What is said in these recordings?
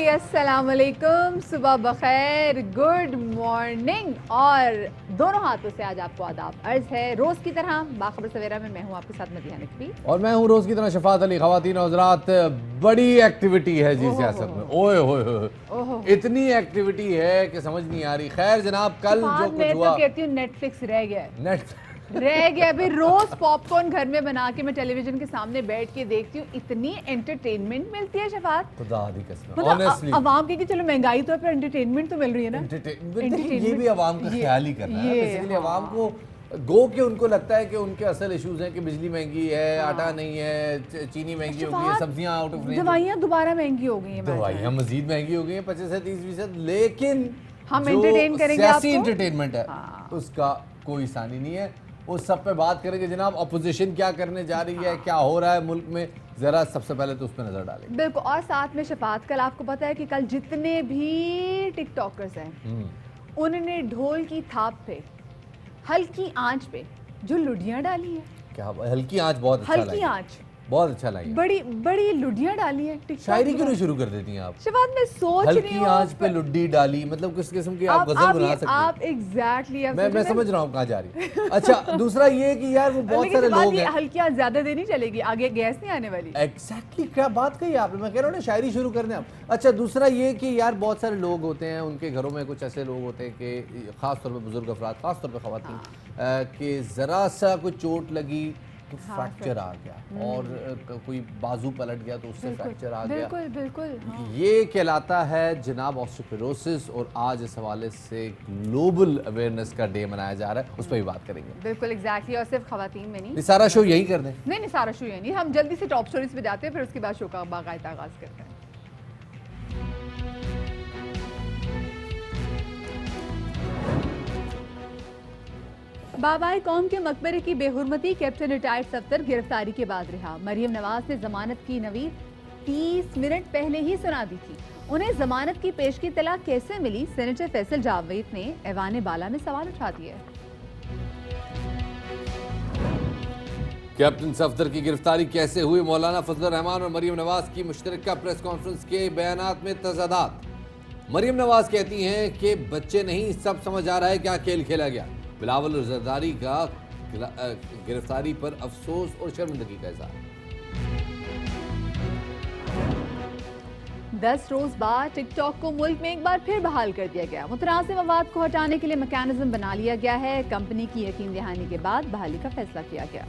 अस्सलाम वालेकुम, सुबह बखैर, गुड मॉर्निंग और दोनों हाथों से आज आपको आदाब अर्ज है। रोज की तरह बाखबर सवेरा में मैं हूँ आपके साथ मदिया नकवी और मैं हूँ रोज की तरह शफात अली। खवातीन और हज़रात, बड़ी एक्टिविटी है जी सियासत में। ओए होए होए, इतनी एक्टिविटी है कि समझ नहीं आ रही। खैर जनाब, कल जो कुछ हुआ, मैं तो कहती हूँ नेटफ्लिक्स रह गया है। नेट रह गया अभी। रोज पॉपकॉर्न घर में बना के मैं टेलीविजन के सामने बैठ के देखती हूँ, इतनी एंटरटेनमेंट मिलती है शफात। खुदा दी कसम, मतलब ऑनेस्टली अवाम की कि चलो महंगाई तो है पर एंटरटेनमेंट तो मिल रही है ना। ये भी अवाम का ख्याल ही करना है बेसिकली। अवाम को गो के उनको लगता है कि उनके असल इश्यूज हैं कि बिजली महंगी है, आटा नहीं है, चीनी महंगी हो गई है, सब्जियां आउट ऑफ रेंज, दवाइयाँ दोबारा महंगी हो गई हैं, दवाइयाँ मजीद महंगी हो गई हैं 25 से 30%। लेकिन हम जो entertain करेंगे सियासी आपको? एंटरटेनमेंट है उसका कोई सानी नहीं है। उस सब पे बात करेंगे जनाब। अपोजिशन क्या करने जा रही है, क्या हो रहा है मुल्क में, जरा सबसे पहले तो उस पर नजर डालेंगे। बिल्कुल। और साथ में शफात, कल आपको पता है कि कल जितने भी टिकटॉकर्स हैं उन्होंने ढोल की थाप पे, हल्की आंच पे जो लुडियां डाली हैं। क्या हल्की आंच, बहुत अच्छा हल्की लगा, आंच, बहुत अच्छा लगा। बड़ी बड़ी लुडियां डाली हैं टिकटॉक। शायरी क्यों नहीं शुरू कर देती हैं आप? शफात मैं सोच रही हल्की हूँ आंच पे लुड्डी डाली, मतलब किस किस्म की आप गजल बना सकते हैं। आप एग्जैक्टली मैं समझ रहा हूँ कहाँ जा रही है। अच्छा, दूसरा ये कि यार वो बहुत सारे लोग हैं। हल्की आंच ज्यादा देर नहीं चलेगी, आगे गैस नहीं आने वाली। एग्जैक्टली क्या बात कही आपने, मैं कह रहा हूँ ना शायरी शुरू कर दें आप। अच्छा, दूसरा ये कि यार बहुत सारे लोग होते हैं, उनके घरों में कुछ ऐसे लोग होते हैं कि खास तौर पे बुजुर्ग अफराद, खास तौर पे खवातीन, कि जरा सा कोई चोट लगी तो फ्रैक्चर आ गया, और कोई बाजू पलट गया तो उससे फ्रैक्चर आ गया। बिल्कुल बिल्कुल। ये कहलाता है जनाब ऑस्टियोपोरोसिस, और आज इस हवाले से ग्लोबल अवेयरनेस का डे मनाया जा रहा है, उस पर भी बात करेंगे। बिल्कुल एग्जैक्टली। और सिर्फ खवातीन में नहीं, सारा शो यही कर दें। नहीं सारा शो यही नहीं, हम जल्दी से टॉप स्टोरीज पे जाते हैं, फिर उसके बाद शो का बाकायदा आगाज करते हैं। बाबाए कौम के मकबरे की बेहुरमती, कैप्टन रिटायर्ड सफ्तर गिरफ्तारी के बाद रिहा। मरियम नवाज ने जमानत की नवीद 30 मिनट पहले ही सुना दी थी। उन्हें जमानत की पेशगी तलाक कैसे मिली, सेनेटर फैसल जावेद ने ऐवान बाला में सवाल उठा दिया। कैप्टन सफ्दर की गिरफ्तारी कैसे हुई, मौलाना फजल रहमान और मरियम नवाज की मुश्तरका प्रेस कॉन्फ्रेंस के बयानात में तजादात। मरियम नवाज कहती हैं कि बच्चे नहीं, सब समझ आ रहा है क्या खेल खेला गया। बिलावल जरदारी का गिरफ्तारी पर अफसोस और शर्मिंदगी का इज़हार। 10 रोज बाद टिकटॉक को मुल्क में एक बार फिर बहाल कर दिया गया। मुतनाज़िम मवाद को हटाने के लिए मैकेनिज्म बना लिया गया है। कंपनी की यकीन दहानी के बाद बहाली का फैसला किया गया।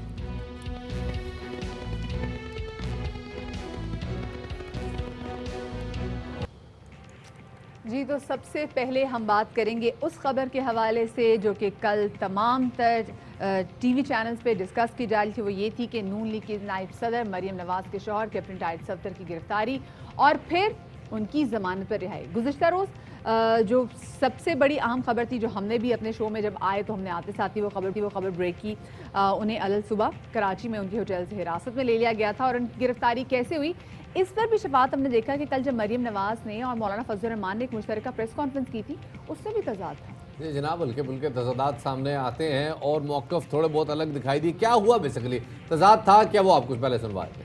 जी, तो सबसे पहले हम बात करेंगे उस खबर के हवाले से जो कि कल तमाम तर टीवी चैनल्स पे डिस्कस की जा रही थी। वो ये थी कि नून लीग की नायब सदर मरियम नवाज के शौहर कैप्टन रिटायर्ड सफ्तर की गिरफ्तारी और फिर उनकी जमानत पर रिहाई। गुज़िश्ता रोज़ जो सबसे बड़ी अहम खबर थी, जो हमने भी अपने शो में जब आए तो हमने आते साथ ही वो खबर ब्रेक की। उन्हें अलल सुबह कराची में उनके होटल से हिरासत में ले लिया गया था और उनकी गिरफ्तारी कैसे हुई, इस पर भी शफात हमने देखा कि कल जब मरियम नवाज ने और मौलाना फजल रहमान ने एक मुश्तरका प्रेस कॉन्फ्रेंस की थी, उससे भी तजाद था। ये जनाब हल्के फुल्के तजादात सामने आते हैं और मौक़िफ़ थोड़े बहुत अलग दिखाई दिए। क्या हुआ बेसिकली, तजाद था क्या, वो आप कुछ पहले सुनवाए थे।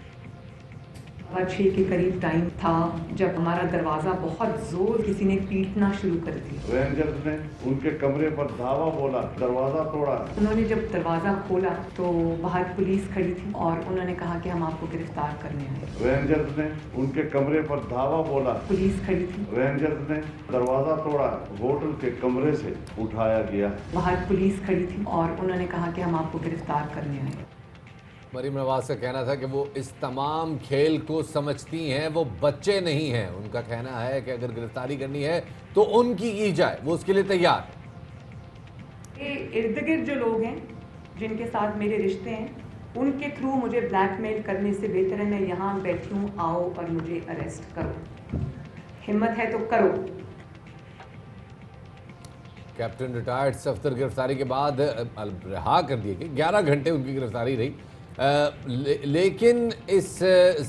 6 के करीब टाइम था जब हमारा दरवाज़ा बहुत ज़ोर किसी ने पीटना शुरू कर दिया। रेंजर्स ने उनके कमरे पर धावा बोला, दरवाज़ा तोड़ा। उन्होंने जब दरवाज़ा खोला तो बाहर पुलिस खड़ी थी और उन्होंने कहा कि हम आपको गिरफ्तार करने आए। रेंजर्स ने उनके कमरे पर धावा बोला, पुलिस खड़ी थी। रेंजर्स ने दरवाज़ा तोड़ा, होटल के कमरे से उठाया गया। बाहर पुलिस खड़ी थी और उन्होंने कहा कि हम आपको गिरफ्तार करने आए। मरियम नवाज का कहना था कि वो इस तमाम खेल को समझती हैं, वो बच्चे नहीं हैं। उनका कहना है कि अगर गिरफ्तारी करनी है तो उनकी की जाए, वो उसके लिए तैयार है। इर्द गिर्द जो लोग हैं जिनके साथ मेरे रिश्ते हैं, उनके थ्रू मुझे ब्लैकमेल करने से बेहतर है मैं यहाँ बैठी हूँ, आओ और मुझे अरेस्ट करो, हिम्मत है तो करो। कैप्टन रिटायर्ड सफ्तर गिरफ्तारी के बाद रिहा कर दिए गए। 11 घंटे उनकी गिरफ्तारी रही। लेकिन इस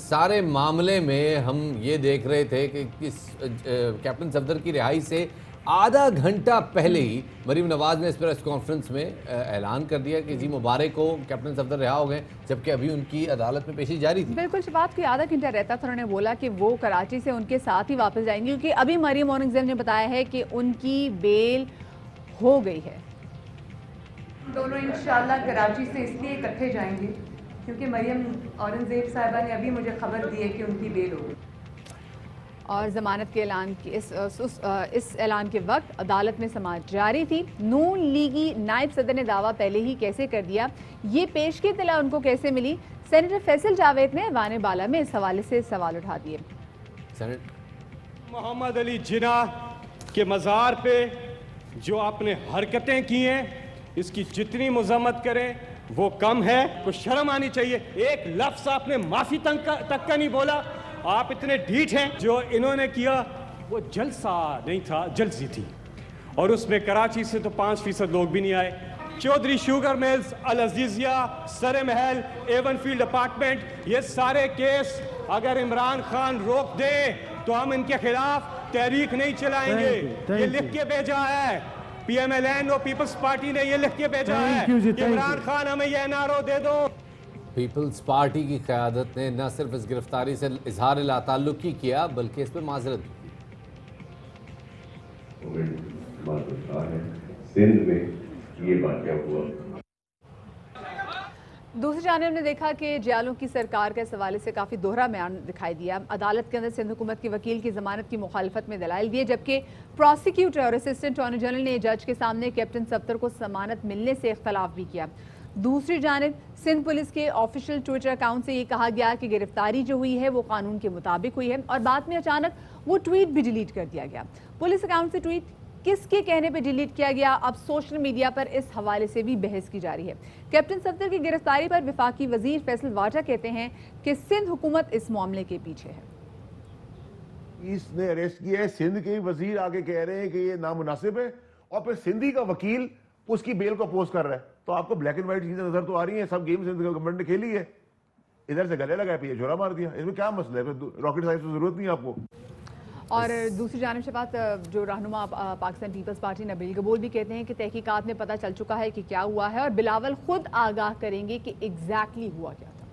सारे मामले में हम ये देख रहे थे कि कैप्टन सफ्दर की रिहाई से आधा घंटा पहले ही मरीम नवाज ने इस प्रेस कॉन्फ्रेंस में ऐलान कर दिया कि जी मुबारक को कैप्टन सफदर रिहा हो गए, जबकि अभी उनकी अदालत में पेशी जारी थी। बिल्कुल शबाब की आधा घंटा रहता था, उन्होंने बोला कि वो कराची से उनके साथ ही वापस जाएंगे, क्योंकि अभी मरीम औरंगजेब ने बताया है कि उनकी बेल हो गई है। दोनों इंशाल्लाह कराची से इसलिए इकट्ठे जाएंगे क्योंकि मरियम औरंगजेब साहिबा ने अभी मुझे खबर दी है कि उनकी बेल हो गई। और जमानत के ऐलान की इस ऐलान के वक्त अदालत में समाअत जारी थी। नून लीगी नायब सदर ने दावा पहले ही कैसे कर दिया, ये पेशगी इत्तला उनको कैसे मिली? सेनेटर फैसल जावेद ने ऐवान बाला में इस हवाले से सवाल उठा दिए। मोहम्मद अली जिन्ना के मज़ार पे जो आपने हरकतें की हैं, इसकी जितनी मजम्मत करें वो कम है। कुछ शर्म आनी चाहिए। एक लफ्ज़ आपने माफ़ी तक का नहीं बोला। आप इतने ढीठ हैं। जो इन्होंने किया वो जलसा नहीं था, जलसी थी, और उसमें कराची से तो 5% लोग भी नहीं आए। चौधरी शुगर मिल्स, अल अजीजिया, सरे महल, एवन फील्ड अपार्टमेंट, ये सारे केस अगर इमरान खान रोक दे तो हम इनके खिलाफ तहरीक नहीं चलाएंगे। ये लिख के भेजा है PMLN और पीपल्स पार्टी ने, ये लिख के भेजा है कि इमरान खान हमें ये एनआरओ दे दो। पीपल्स पार्टी की क़यादत ने न सिर्फ इस गिरफ्तारी से इजहार लाताल्लुकी किया बल्कि इस पर माजरत सिंध में ये वाक़या हुआ। दूसरी जानिब हमने देखा कि जियालों की सरकार के इस हवाले से काफ़ी दोहरा बयान दिखाई दिया। अदालत के अंदर सिंध हुकूमत के वकील की जमानत की मुखालफत में दलाइल दिए, जबकि प्रोसिक्यूटर और असिस्टेंट अटॉर्नी जनरल ने जज के सामने कैप्टन सफ्दर को जमानत मिलने से इख्तलाफ भी किया। दूसरी जानिब सिंध पुलिस के ऑफिशियल ट्विटर अकाउंट से ये कहा गया कि गिरफ्तारी जो हुई है वो कानून के मुताबिक हुई है, और बाद में अचानक वो ट्वीट भी डिलीट कर दिया गया। पुलिस अकाउंट से ट्वीट किसके कहने पे डिलीट किया गया, अब सोशल मीडिया पर इस हवाले से भी बहस की जा रही है। कैप्टन सफ्दर की गिरफ्तारी पर वफाकी वजीर फैसल वाटा कहते हैं कि सिंध हुकूमत इस मामले के पीछे है। इसने अरेस्ट किया है, सिंध के वजीर आगे कह रहे हैं कि ये नामुनासिब है, और फिर सिंधी का वकील उसकी बेल को अपोज कर रहा है। तो आपको ब्लैक एंड व्हाइट चीजें नजर तो आ रही हैं, सब गेम सिंध गवर्नमेंट ने खेली है। इधर से गले लगाया, पे झोला मार दिया, इसमें क्या मसला है? रॉकेट साइंस की जरूरत नहीं है आपको। और दूसरी जानिब से बात, जो रहनुमा पाकिस्तान पीपल्स पार्टी नबील कबूल भी कहते हैं कि तहकीकात में पता चल चुका है कि क्या हुआ है, और बिलावल खुद आगाह करेंगे कि एग्जैक्टली हुआ क्या था।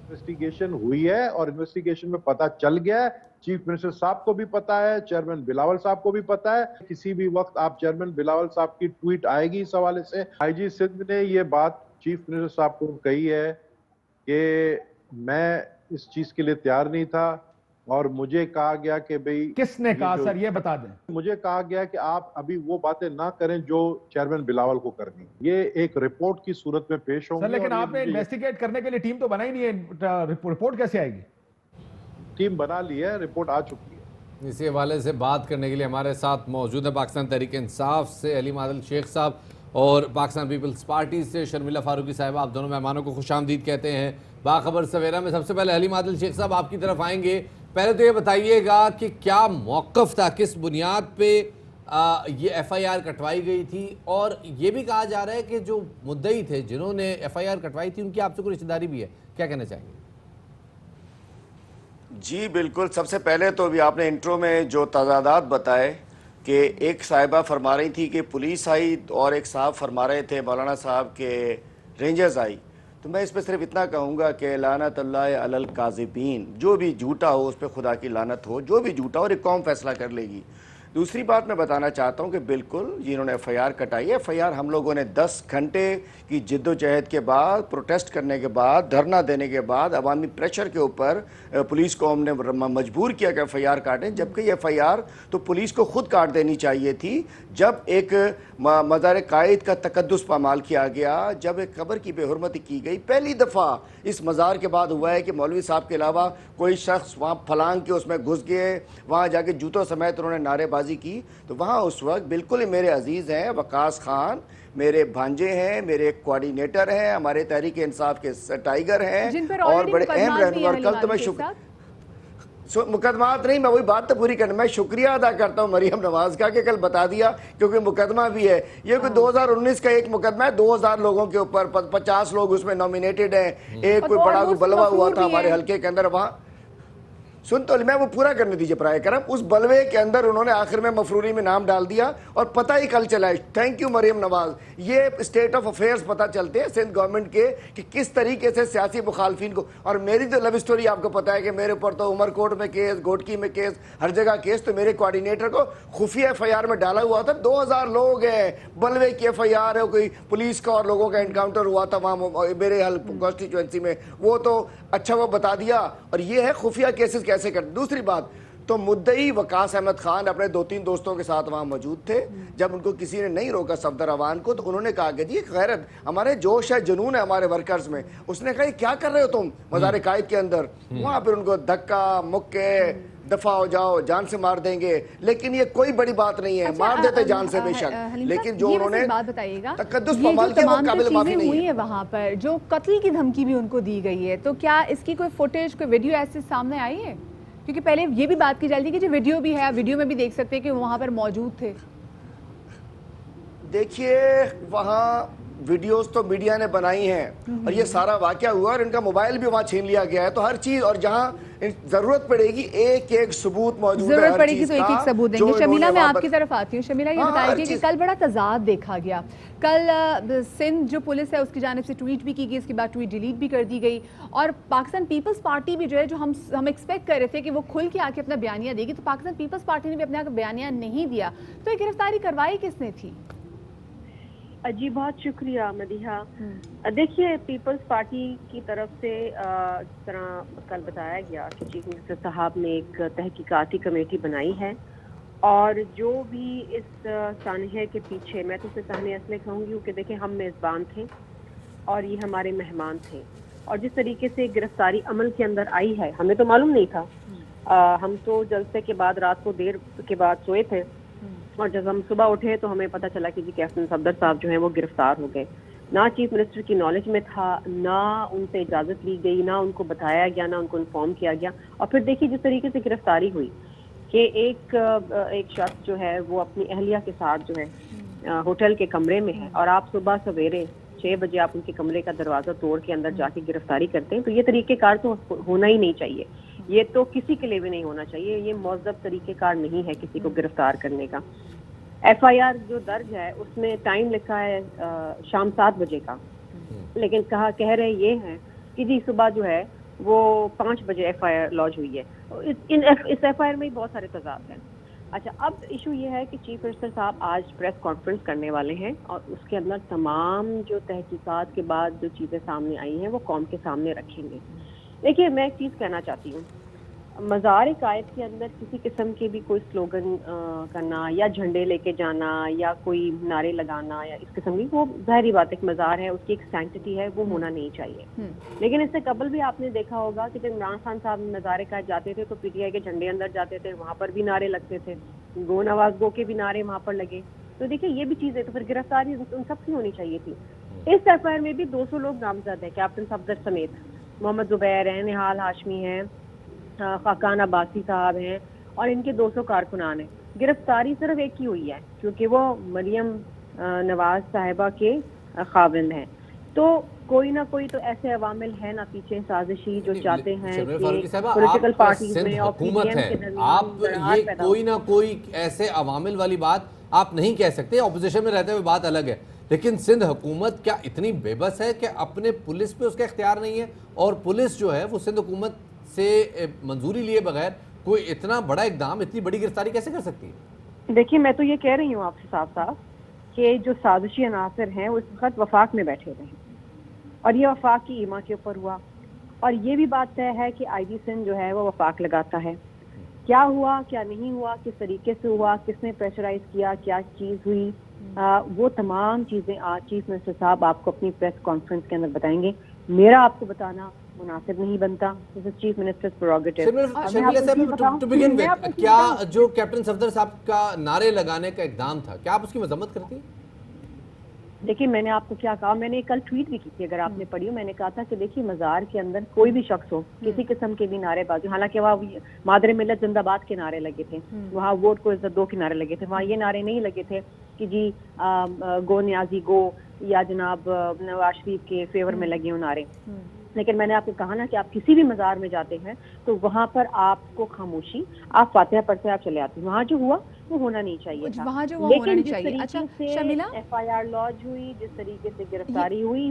इन्वेस्टिगेशन हुई है और इन्वेस्टिगेशन में पता चल गया है। चीफ मिनिस्टर साहब को भी पता है, चेयरमैन बिलावल साहब को भी पता है। किसी भी वक्त आप चेयरमैन बिलावल साहब की ट्वीट आएगी इस हवाले से। आईजी सिंध ने ये बात चीफ मिनिस्टर साहब को कही है कि मैं इस चीज के लिए तैयार नहीं था, और मुझे कहा गया कि भाई किसने कहा सर, ये बता दें। मुझे कहा गया कि आप अभी वो बातें ना करें जो चेयरमैन बिलावल को करनी, ये एक रिपोर्ट की सूरत में पेश होंगी। सर लेकिन आपने इन्वेस्टिगेट करने के लिए टीम तो बनाई नहीं है, रिपोर्ट कैसे आएगी? टीम बना ली है, रिपोर्ट आ चुकी है। इसी हवाले से बात करने के लिए हमारे साथ मौजूद है पाकिस्तान तहरीक इंसाफ से अलीम आदिल शेख साहब और पाकिस्तान पीपल्स पार्टी से शर्मिला फारूकी साहब। आप दोनों मेहमानों को खुशामदीद कहते हैं बाखबर सवेरा में। सबसे पहले अलीम आदिल शेख साहब आपकी तरफ आएंगे। पहले तो ये बताइएगा कि क्या मौक़िफ़ था, किस बुनियाद पे ये FIR कटवाई गई थी, और ये भी कहा जा रहा है कि जो मुद्दई थे जिन्होंने FIR कटवाई थी उनकी आपसे कोई रिश्तेदारी भी है, क्या कहना चाहेंगे? जी बिल्कुल, सबसे पहले तो अभी आपने इंट्रो में जो तजादात बताए कि एक साहिबा फरमा रही थी कि पुलिस आई और एक साहब फरमा रहे थे मौलाना साहब के रेंजर्स आई, तो मैं इस पर सिर्फ इतना कहूँगा कि लानतुल्लाह अलल काज़िबीन, जो भी झूठा हो उस पर खुदा की लानत हो, जो भी झूठा हो, और एक कौम फैसला कर लेगी। दूसरी बात मैं बताना चाहता हूँ कि बिल्कुल जिन्होंने FIR कटाई है, FIR हम लोगों ने 10 घंटे की जिद्दोजहद के बाद, प्रोटेस्ट करने के बाद, धरना देने के बाद, अवामी प्रेशर के ऊपर पुलिस को हमने मजबूर किया कि FIR काटें, जबकि FIR तो पुलिस को खुद काट देनी चाहिए थी। जब एक मज़ार कायद का तकद्दुस पामाल किया गया, जब एक कब्र की बेहुरमती की गई, पहली दफ़ा इस मज़ार के बाद हुआ है कि मौलवी साहब के अलावा कोई शख्स वहाँ फलांग के उसमें घुस गए, वहाँ जाके जूतों समेत उन्होंने नारेबाजी की। तो वहाँ उस वक्त बिल्कुल ही मेरे अजीज़ हैं वकास खान, मेरे भांजे हैं, मेरे कोऑर्डिनेटर हैं, हमारे तहरीक इंसाफ के टाइगर हैं और बड़े अहम रहनुमा। कल तो मैं मुकदमात नहीं, मैं वही बात तो पूरी करना, मैं शुक्रिया अदा करता हूँ मरियम नवाज का कि कल बता दिया, क्योंकि मुकदमा भी है ये कोई 2019 का एक मुकदमा है, 2000 लोगों के ऊपर, 50 लोग उसमें नॉमिनेटेड हैं। एक कोई बड़ा बलवा हुआ था हमारे हल्के के अंदर, वहाँ सुन तो मैं वो पूरा करने दीजिए प्राय करम। उस बलवे के अंदर उन्होंने आखिर में मफरूरी में नाम डाल दिया और पता ही कल चला है। Thank you Maryam Nawaz. ये स्टेट ऑफ अफेयर्स पता चलते हैं सिंध गवर्नमेंट के कि किस तरीके से सियासी मुखालफिन को। और मेरी तो लव स्टोरी आपको पता है कि मेरे ऊपर तो उमरकोट में केस, घोटकी में केस, हर जगह केस। तो मेरे कोऑर्डिनेटर को खुफिया FIR में डाला हुआ था। 2000 लोग हैं, बलवे की FIR है, कोई पुलिस का और लोगों का एनकाउंटर हुआ था वहाँ मेरे कॉन्स्टिट्यूएंसी में, वो तो अच्छा वो बता दिया। और ये है खुफिया केसेस कैसे करते। दूसरी बात, तो मुद्दई वकास अहमद खान अपने 2-3 दोस्तों के साथ वहां मौजूद थे। जब उनको किसी ने नहीं रोका सफदर अवान को, तो उन्होंने कहा कि जी गैरत, हमारे जोश है, जुनून है हमारे वर्कर्स में। उसने कहा क्या कर रहे हो तुम मज़ार कायद के अंदर। वहां पर उनको धक्का मुक्के, दफा हो जाओ, जान से मार देंगे। लेकिन ये कोई बड़ी बात नहीं है। मार देते जान से बेशक, लेकिन जो उन्होंने बात बताइएगा, तकद्दुस ये पमाल जो किया वो तमाम काबिल माफी चीजें नहीं हुई है। है वहाँ पर, जो कत्ल की धमकी भी उनको दी गई है, तो क्या इसकी कोई फुटेज, कोई वीडियो ऐसे सामने आई है? क्योंकि पहले ये भी बात की जा रही थी कि जो वीडियो भी है, वीडियो में भी देख सकते हैं कि वहाँ पर मौजूद थे। देखिए वहाँ वीडियोस तो मीडिया ने बनाई हैं और ये सारा वाकया हुआ और इनका मोबाइल भी वहाँ छीन लिया गया है। तो हर चीज, और जहाँ जरूरत पड़ेगी एक एक सबूत मौजूद है। जरूरत पड़ेगी तो एक एक सबूत देंगे। शमीला, मैं आपकी तरफ आती हूँ। शमीला, ये हाँ, बताइए कि कल बड़ा तजाद देखा गया। कल सिंध जो पुलिस है उसकी जानिब से ट्वीट भी की गई, इसके बाद ट्वीट डिलीट भी कर दी गई। और पाकिस्तान पीपल्स पार्टी भी जो है, जो हम एक्सपेक्ट कर रहे थे कि वो खुल के आके अपना बयानिया देगी, तो पाकिस्तान पीपल्स पार्टी ने भी अपना बयानिया नहीं दिया। तो ये गिरफ्तारी करवाई किसने थी? जी बहुत शुक्रिया मदीहा। देखिए, पीपल्स पार्टी की तरफ से जिस तरह कल बताया गया कि चीफ मिनिस्टर साहब ने एक तहकीकाती कमेटी बनाई है और जो भी इस सानहे के पीछे, मैं तो उसे सानहे इसलिए कहूँगी क्योंकि देखिए हम मेज़बान थे और ये हमारे मेहमान थे, और जिस तरीके से गिरफ्तारी अमल के अंदर आई है हमें तो मालूम नहीं था। हम तो जलसे के बाद रात को देर के बाद सोए थे और जब हम सुबह उठे तो हमें पता चला कि जी कैप्टन सफदर साहब जो हैं वो गिरफ्तार हो गए। ना चीफ मिनिस्टर की नॉलेज में था, ना उनसे इजाज़त ली गई, ना उनको बताया गया, ना उनको इन्फॉर्म किया गया। और फिर देखिए जिस तरीके से गिरफ्तारी हुई कि एक शख्स जो है वो अपनी अहलिया के साथ जो है होटल के कमरे में है और आप सुबह सवेरे 6 बजे आप उनके कमरे का दरवाज़ा तोड़ के अंदर जाके गिरफ्तारी करते हैं। तो ये तरीक़ेकार तो होना ही नहीं चाहिए, ये तो किसी के लिए भी नहीं होना चाहिए। ये मौज़ब तरीक़ेकार नहीं है किसी को गिरफ्तार करने का। FIR जो दर्ज है उसमें टाइम लिखा है शाम 7 बजे का, लेकिन कह रहे ये हैं कि जी सुबह जो है वो 5 बजे FIR लॉन्च हुई है। इस FIR में ही बहुत सारे तजाद हैं। अच्छा, अब इशू ये है कि चीफ मिनिस्टर साहब आज प्रेस कॉन्फ्रेंस करने वाले हैं और उसके अंदर तमाम जो तहकीकात के बाद जो चीज़ें सामने आई हैं वो कौम के सामने रखेंगे। देखिए, मैं एक चीज़ कहना चाहती हूँ, मज़ार कायद के अंदर किसी किस्म के भी कोई स्लोगन करना या झंडे लेके जाना या कोई नारे लगाना या इस किस्म की, वो ज़ाहिरी बात है, एक मज़ार है, उसकी एक सैंक्टिटी है, वो होना नहीं चाहिए। लेकिन इससे कबल भी आपने देखा होगा कि जब इमरान खान साहब मज़ार कायद जाते थे तो PTI के झंडे अंदर जाते थे, वहाँ पर भी नारे लगते थे, गो नवाज गो के भी नारे वहाँ पर लगे। तो देखिए ये भी चीज़ है, तो फिर गिरफ्तारी उन सबकी होनी चाहिए थी। इस FIR में भी 200 लोग नामजद है, कैप्टन सफदर समेत। मोहम्मद जुबैर हैं, निहाल हाशमी हैं, खाकान अब्बासी साहब हैं और इनके 200 कारकुनान हैं। गिरफ्तारी सिर्फ एक ही हुई है क्योंकि वो मरियम नवाज साहिबा के खाविंद हैं। तो कोई ना कोई तो ऐसे अवामिल है ना पीछे साजिशी जो चाहते हैं कि पॉलिटिकल पार्टीज में और हुकूमत है, आप ये कोई ना कोई ऐसे अवामिल वाली बात आप नहीं कह सकते। ऑपोजिशन में रहते हुए बात अलग है, लेकिन सिंध हुकूमत क्या इतनी बेबस है कि अपने पुलिस पे उसका इख्तियार नहीं है और पुलिस जो है वो सिंध हुकूमत से मंजूरी लिए बगैर कोई इतना बड़ा इकदाम, इतनी बड़ी गिरफ्तारी कैसे कर सकती है? देखिए, मैं तो ये कह रही हूँ आपसे साफ कि जो साजिशी अनासर हैं वो इस वक्त वफाक में बैठे हुए हैं और ये वफाक की ईमा के ऊपर हुआ। और ये भी बात तय है कि IG सिंध जो है वो वफाक लगाता है। क्या हुआ, क्या नहीं हुआ, किस तरीके से हुआ, किसने प्रेशराइज किया, क्या चीज़ हुई, वो तमाम चीज़ें आज चीफ मिनिस्टर साहब आपको अपनी प्रेस कॉन्फ्रेंस के अंदर बताएंगे। मेरा आपको बताना मुनासिब नहीं बनता, this is chief minister's prerogative. To begin with, क्या जो कैप्टन सफदर साहब का नारे लगाने का इक़दाम था, क्या आप उसकी मजम्मत करती हैं? देखिए, मैंने आपको क्या कहा, मैंने कल ट्वीट भी की थी, अगर आपने पढ़ी हो। मैंने कहा था कि देखिए मज़ार के अंदर कोई भी शख्स हो, किसी किस्म के भी नारेबाजी, हालांकि वहाँ मादरे मिल्लत जिंदाबाद के नारे लगे थे, वहाँ वोट को इज्जत दो के नारे लगे थे, वहाँ ये नारे नहीं लगे थे कि जी गो न्याजी गो या जनाब नवाज शरीफ के फेवर में लगे हो नारे। लेकिन मैंने आपको कहा ना कि आप किसी भी मजार में जाते हैं तो वहां पर आपको खामोशी, आप फातिहा पढ़ते आप चले आते हैं। वहां जो हुआ वो होना नहीं चाहिए था। वहाँ जो होना लेकिन नहीं जिस चाहिए। तरीके अच्छा से शर्मिला, FIR लॉन्च हुई, जिस तरीके से गिरफ्तारी हुई,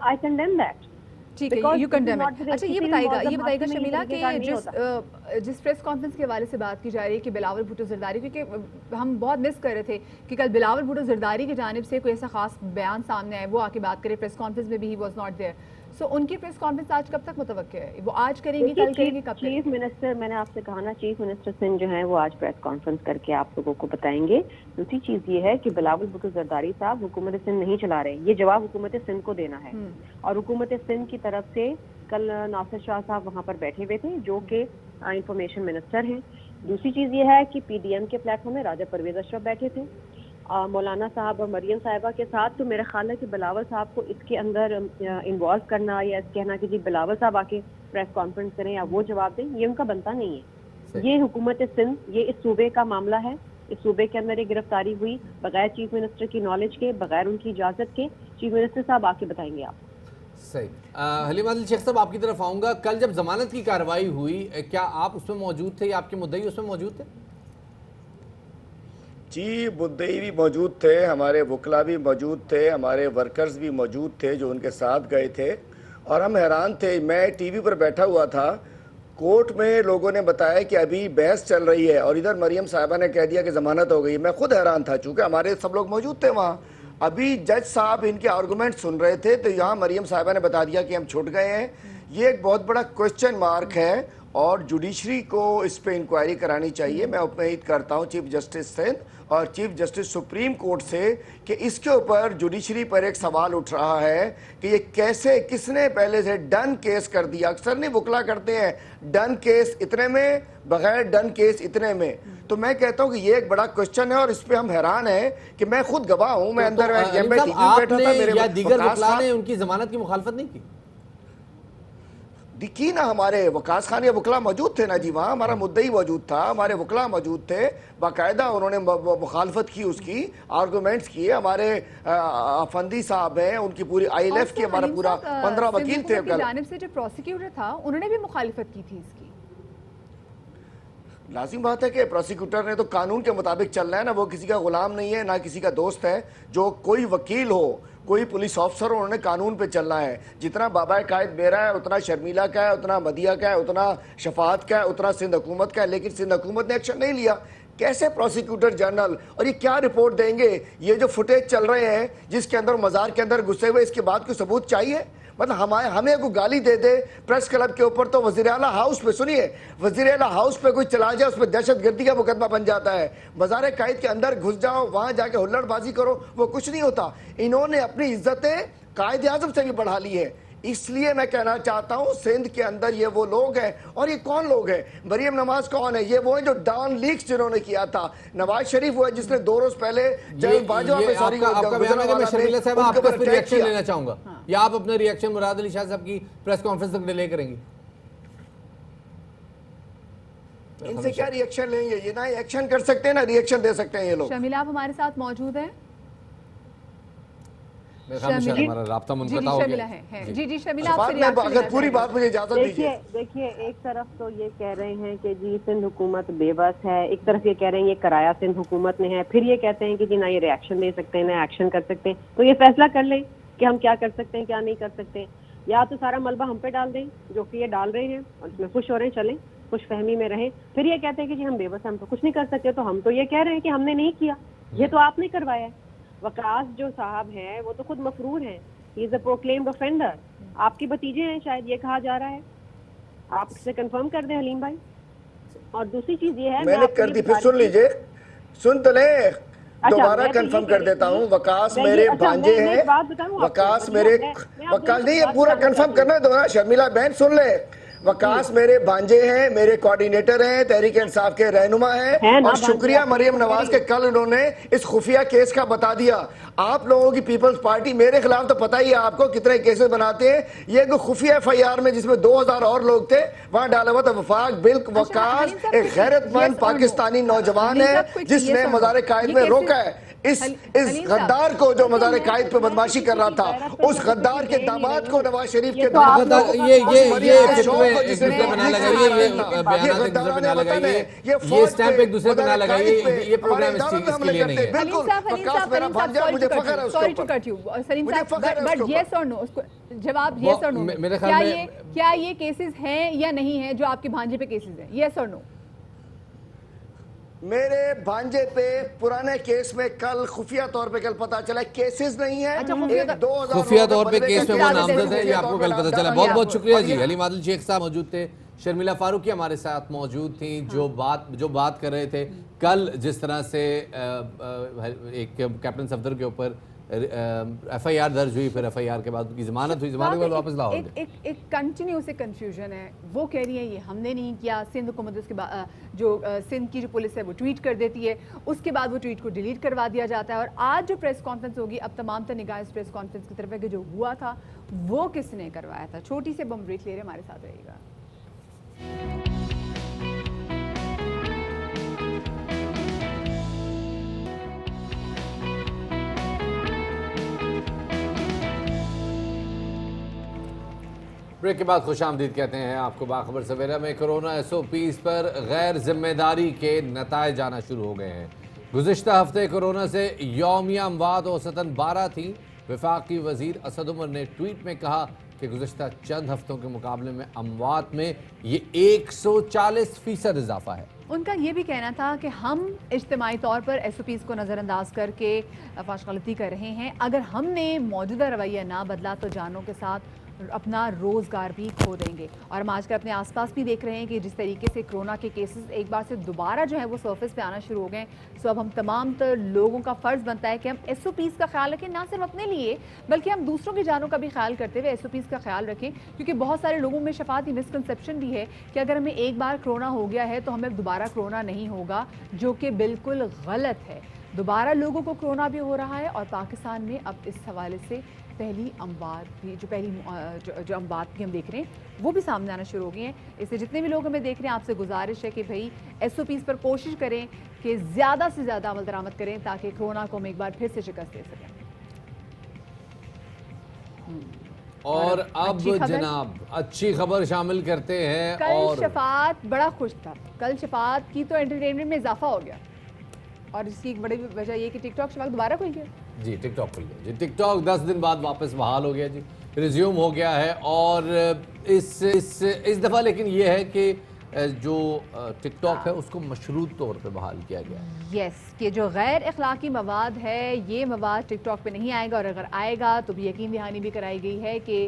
आई कंडेम दैट। ठीक है, Because you this is condemn not it. the- अच्छा ये किसी भी बताइएगा मौजूद हादसे में ये शर्मिला तरीके का कि नहीं जिस प्रेस कॉन्फ्रेंस के हवाले से बात की जा रही है कि बिलावल भुट्टो जरदारी, क्योंकि हम बहुत मिस कर रहे थे कि कल बिलावल भुट्टो जरदारी की जानिब से कोई ऐसा खास बयान सामने आए, वो आके बात करे। प्रेस कॉन्फ्रेंस में भी ही वाज नॉट देयर। सो उनकी प्रेस कॉन्फ्रेंस आज कब तक मुतवक्किल है? वो आज करेंगे, कल करेंगे, कब करेंगे? चीफ मिनिस्टर, मैंने आपसे कहा ना, चीफ मिनिस्टर सिंध जो है वो आज प्रेस कॉन्फ्रेंस करके आप लोगों को बताएंगे। दूसरी चीज ये है कि बिलावल भुट्टो जरदारी साहब हुकूमत सिंध नहीं चला रहे, ये जवाब हुकूमत सिंध को देना है। और हुकूमत सिंध की तरफ से कल नासिर शाह साहब वहाँ पर बैठे हुए थे जो कि इंफॉर्मेशन मिनिस्टर हैं। दूसरी चीज ये है कि PDM के प्लेटफॉर्म में राजा परवेज अशरफ बैठे थे, मौलाना साहब और मरियम साहिबा के साथ। तो मेरा ख्याल है कि बिलावल साहब को इसके अंदर इन्वॉल्व करना या कहना कि जी बिलावल साहब आके प्रेस कॉन्फ्रेंस करें या वो जवाब दें, ये उनका बनता नहीं है। ये हुकूमत सिंध, ये इस सूबे का मामला है। इस सूबे के अंदर ये गिरफ्तारी हुई बगैर चीफ मिनिस्टर की नॉलेज के, बगैर उनकी इजाजत के। चीफ मिनिस्टर साहब आके बताएंगे आप। सही। हलीम आदिल शेख साहब, आपकी तरफ आऊंगा। कल जब जमानत की कार्रवाई हुई, क्या आप उसमें मौजूद थे या आपके मुद्दई उसमें मौजूद थे? जी, मुद्दई भी मौजूद थे, हमारे वकला भी मौजूद थे, हमारे वर्कर्स भी मौजूद थे जो उनके साथ गए थे। और हम हैरान थे, मैं टीवी पर बैठा हुआ था, कोर्ट में लोगों ने बताया कि अभी बहस चल रही है और इधर मरियम साहिबा ने कह दिया कि ज़मानत हो गई। मैं खुद हैरान था, चूँकि हमारे सब लोग मौजूद थे वहाँ। अभी जज साहब इनके आर्गूमेंट सुन रहे थे तो यहाँ मरियम साहिबा ने बता दिया कि हम छूट गए हैं। ये एक बहुत बड़ा क्वेश्चन मार्क है और जुडिशरी को इस पे इंक्वायरी करानी चाहिए। मैं उम्मीद करता हूँ चीफ जस्टिस सिंध और चीफ जस्टिस सुप्रीम कोर्ट से कि इसके ऊपर जुडिशरी पर एक सवाल उठ रहा है कि ये कैसे, किसने पहले से डन केस कर दिया। अक्सर नहीं वकला करते हैं डन केस इतने में, बगैर डन केस इतने में। तो मैं कहता हूँ कि ये एक बड़ा क्वेश्चन है और इस पे हम हैरान हैं कि मैं खुद गवाह हूँ। मैं अंदर बैठा था, मेरे या दीगर वकला ने उनकी जमानत की मुखालफत नहीं की? दिखी ना, हमारे वकास खान या वकला मौजूद थे ना जी वहाँ, हमारा मुद्दई मौजूद था, हमारे वकला मौजूद थे, बाकायदा उन्होंने मुखालफत की, उसकी आर्गूमेंट्स किए। हमारे अफंदी साहब हैं, उनकी पूरी ILF की हमारा पूरा 15 वकील थे। जानिब से जो प्रोसिक्यूटर था उन्होंने भी मुखालिफत की थी इसकी। लाजिम बात है कि प्रोसिक्यूटर ने तो कानून के मुताबिक चलना है ना, वो किसी का गुलाम नहीं है ना किसी का दोस्त है। जो कोई वकील हो, कोई पुलिस ऑफिसर हो, उन्होंने कानून पे चलना है। जितना बाबा कायद मेरा है, उतना शर्मिला का है, उतना मदिया का है, उतना शफात का है, उतना सिंध हुकूमत का है। लेकिन सिंध हुकूमत ने एक्शन नहीं लिया। कैसे प्रोसिक्यूटर जनरल, और ये क्या रिपोर्ट देंगे? ये जो फुटेज चल रहे हैं जिसके अंदर मज़ार के अंदर घुसे हुए, इसके बाद कोई सबूत चाहिए? मतलब हमें कोई गाली दे दे प्रेस क्लब के ऊपर तो वज़ीर आला हाउस पे, सुनिए, वज़ीर आला हाउस पे कोई चला जाए, उस पर दहशत गर्दी का मुकदमा बन जाता है। मज़ार कायद के अंदर घुस जाओ, वहाँ जाके हुल्लड़बाजी करो, वो कुछ नहीं होता। इन्होंने अपनी इज्जतें कायद आज़म से भी बढ़ा ली है। इसलिए मैं कहना चाहता हूं सिंध के अंदर ये वो लोग हैं। और ये कौन लोग हैं? मरियम नवाज कौन है? ये वो है जो डॉन लीक्स जिन्होंने किया था। नवाज शरीफ वो है जिसने 2 रोज पहले आपका बयान है कि मैं शर्मिला साहब आपका इस पर रिएक्शन लेना चाहूंगा, या आप अपना रिएक्शन मुराद अली शाह साहब की प्रेस कॉन्फ्रेंस तक डिले करेंगी? इनसे क्या रिएक्शन लेंगे? ये ना एक्शन कर सकते हैं ना रिएक्शन दे सकते हैं ये लोग। शर्मिला आप हमारे साथ मौजूद हैं? हमारा राब्ता मुनक़ता हो गया है। जी शर्मिला, आपसे अगर पूरी बात मुझे इजाजत दीजिए। देखिए, एक तरफ तो ये कह रहे हैं कि जी सिंध हुकूमत बेबस है, एक तरफ ये कह रहे हैं ये कराया सिंध हुकूमत ने है, फिर ये कहते हैं कि जी ना ये रिएक्शन दे सकते हैं ना एक्शन कर सकते हैं। तो ये फैसला कर लें कि हम क्या कर सकते हैं क्या नहीं कर सकते। या तो सारा मलबा हम पे डाल दें जो कि ये डाल रहे हैं और इसमें खुश हो रहे हैं, चलें खुश फहमी में रहें। फिर ये कहते हैं कि जी हम बेबस हैं, हम तो कुछ नहीं कर सकते। तो हम तो ये कह रहे हैं कि हमने नहीं किया, ये तो आपने करवाया है। वकास जो साहब हैं वो तो खुद मफरूर हैं, he is a proclaimed offender. आपके भतीजे हैं शायद, ये कहा जा रहा है। आप इससे कंफर्म कर दें हलीम भाई। और दूसरी चीज ये है, मैंने कर दी, फिर सुन लीजिए, सुन तो ले, दोबारा कंफर्म कर देता हूँ। वकास मेरे भांजे हैं, वकास मेरे, वकास नहीं, ये पूरा कंफर्म करना दो ना शर्मिला बहन, सुन ले। वकास मेरे भांजे हैं, मेरे कोऑर्डिनेटर हैं, तहरीक इंसाफ के रहनुमा हैं। और शुक्रिया मरियम नवाज के कल उन्होंने इस खुफिया केस का बता दिया। आप लोगों की पीपल्स पार्टी मेरे खिलाफ तो पता ही है आपको कितने केसेस बनाते हैं। ये कोई खुफिया FIR में जिसमें 2000 और लोग थे, वहां डाला हुआ था वफाक बिल्क वकास, एक गैरतमंद पाकिस्तानी नौजवान है जिसने मज़ार कायद में रोका है। इस गद्दार को जो मज़ार कायद पे बदमाशी कर रहा था, उस गद्दार के दामाद को नवाज शरीफ के ये फितवे बना लगाइए, ये बयान एक दूसरे पे ना लगाइए, ये स्टैंप एक दूसरे पे ना लगाइए, ये प्रोग्राम इसके लिए नहीं है। बिल्कुल, वकास मेरा भांजा, मुझे फख्र है उसके ऊपर। सलीम साहब, बट यस और नो, उसको जवाब यस और नो। मेरे ख्याल में क्या ये केसेस हैं या नहीं है जो आपके भांजे पे केसेस हैं? यस और नो? मेरे भांजे पे पुराने केस में कल खुफिया तौर पे कल पता चला केसेस नहीं है। अच्छा, खुफिया तौर पे केस में वो नामजद है, ये आपको कल पता चला। बहुत बहुत शुक्रिया जी। हलीम आदिल शेख साहब मौजूद थे, शर्मिला फारूकी हमारे साथ मौजूद थी, जो बात कर रहे थे कल जिस तरह से एक कैप्टन सफदर के ऊपर FIR दर्ज हुई, फिर FIR के बाद उनकी जमानत हुई, जमानत के बाद वापस लाहौर गए। एक कंटिन्यूस कंफ्यूजन है। वो कह रही है ये हमने नहीं किया, सिंध हुकूमत उसके बाद जो सिंध की जो पुलिस है वो ट्वीट कर देती है, उसके बाद वो ट्वीट को डिलीट करवा दिया जाता है। और आज जो प्रेस कॉन्फ्रेंस होगी, अब तमाम तर निगाह इस प्रेस कॉन्फ्रेंस की तरफ है कि जो हुआ था वो किसने करवाया था। छोटी सी बम ब्रेक ले रहे, हमारे साथ रहेगा। ब्रेक के बाद खुशामदीद कहते हैं आपको। बाखबर सवेरा में कोरोना SOPs पर गैर जिम्मेदारी के नताइज आना शुरू हो गए हैं। गुज़िश्ता हफ्ते कोरोना से यौमिया अमवात औसतन 12 थी। वफाकी वजीर असद उमर ने ट्वीट में कहा कि गुज़िश्ता चंद हफ्तों के मुकाबले में अमवात में ये 140% इजाफा है। उनका ये भी कहना था कि हम इज्तिमाई तौर पर SOPs को नज़रअंदाज करके फाश गलती कर रहे हैं। अगर हमने मौजूदा रवैया ना बदला तो जानों के साथ अपना रोज़गार भी खो देंगे। और हम आजकल अपने आसपास भी देख रहे हैं कि जिस तरीके से कोरोना के केसेस एक बार से दोबारा जो है वो सरफेस पे आना शुरू हो गए। सो अब हम तमाम तर लोगों का फ़र्ज़ बनता है कि हम SOPs का ख्याल रखें, ना सिर्फ अपने लिए बल्कि हम दूसरों की जानों का भी ख्याल करते हुए SOPs का ख्याल रखें। क्योंकि बहुत सारे लोगों में शफात मिसकंसेप्शन भी है कि अगर हमें एक बार कोरोना हो गया है तो हमें दोबारा कोरोना नहीं होगा, जो कि बिल्कुल गलत है। दोबारा लोगों को कोरोना भी हो रहा है और पाकिस्तान में अब इस हवाले से पहली अमवात भी जो अमवात भी हम देख रहे हैं वो भी सामने आना शुरू हो गई हैं। इससे जितने भी लोग हमें देख रहे हैं, आपसे गुजारिश है कि भाई SOPs पर कोशिश करें कि ज़्यादा से ज़्यादा अमल दरामद करें ताकि कोरोना को हम एक बार फिर से शिकस्त दे सकें। और अब जनाब अच्छी खबर शामिल करते हैं। कल शफात बड़ा खुश था। कल शफात की तो एंटरटेनमेंट में इजाफा हो गया और इसकी एक बड़ी वजह ये कि टिकटॉक शफात दोबारा खुल गया। जी, टिकटॉक खुल गया जी। टिकटॉक 10 दिन बाद वापस बहाल हो गया जी, रिज्यूम हो गया है। और इस दफ़ा लेकिन ये है कि जो टिकटॉक है उसको मशरूत तौर पे बहाल किया गया है। यस, कि जो गैर अखलाकी मवाद है ये मवाद टिकटॉक पे नहीं आएगा, और अगर आएगा तो भी यकीन दहानी भी कराई गई है कि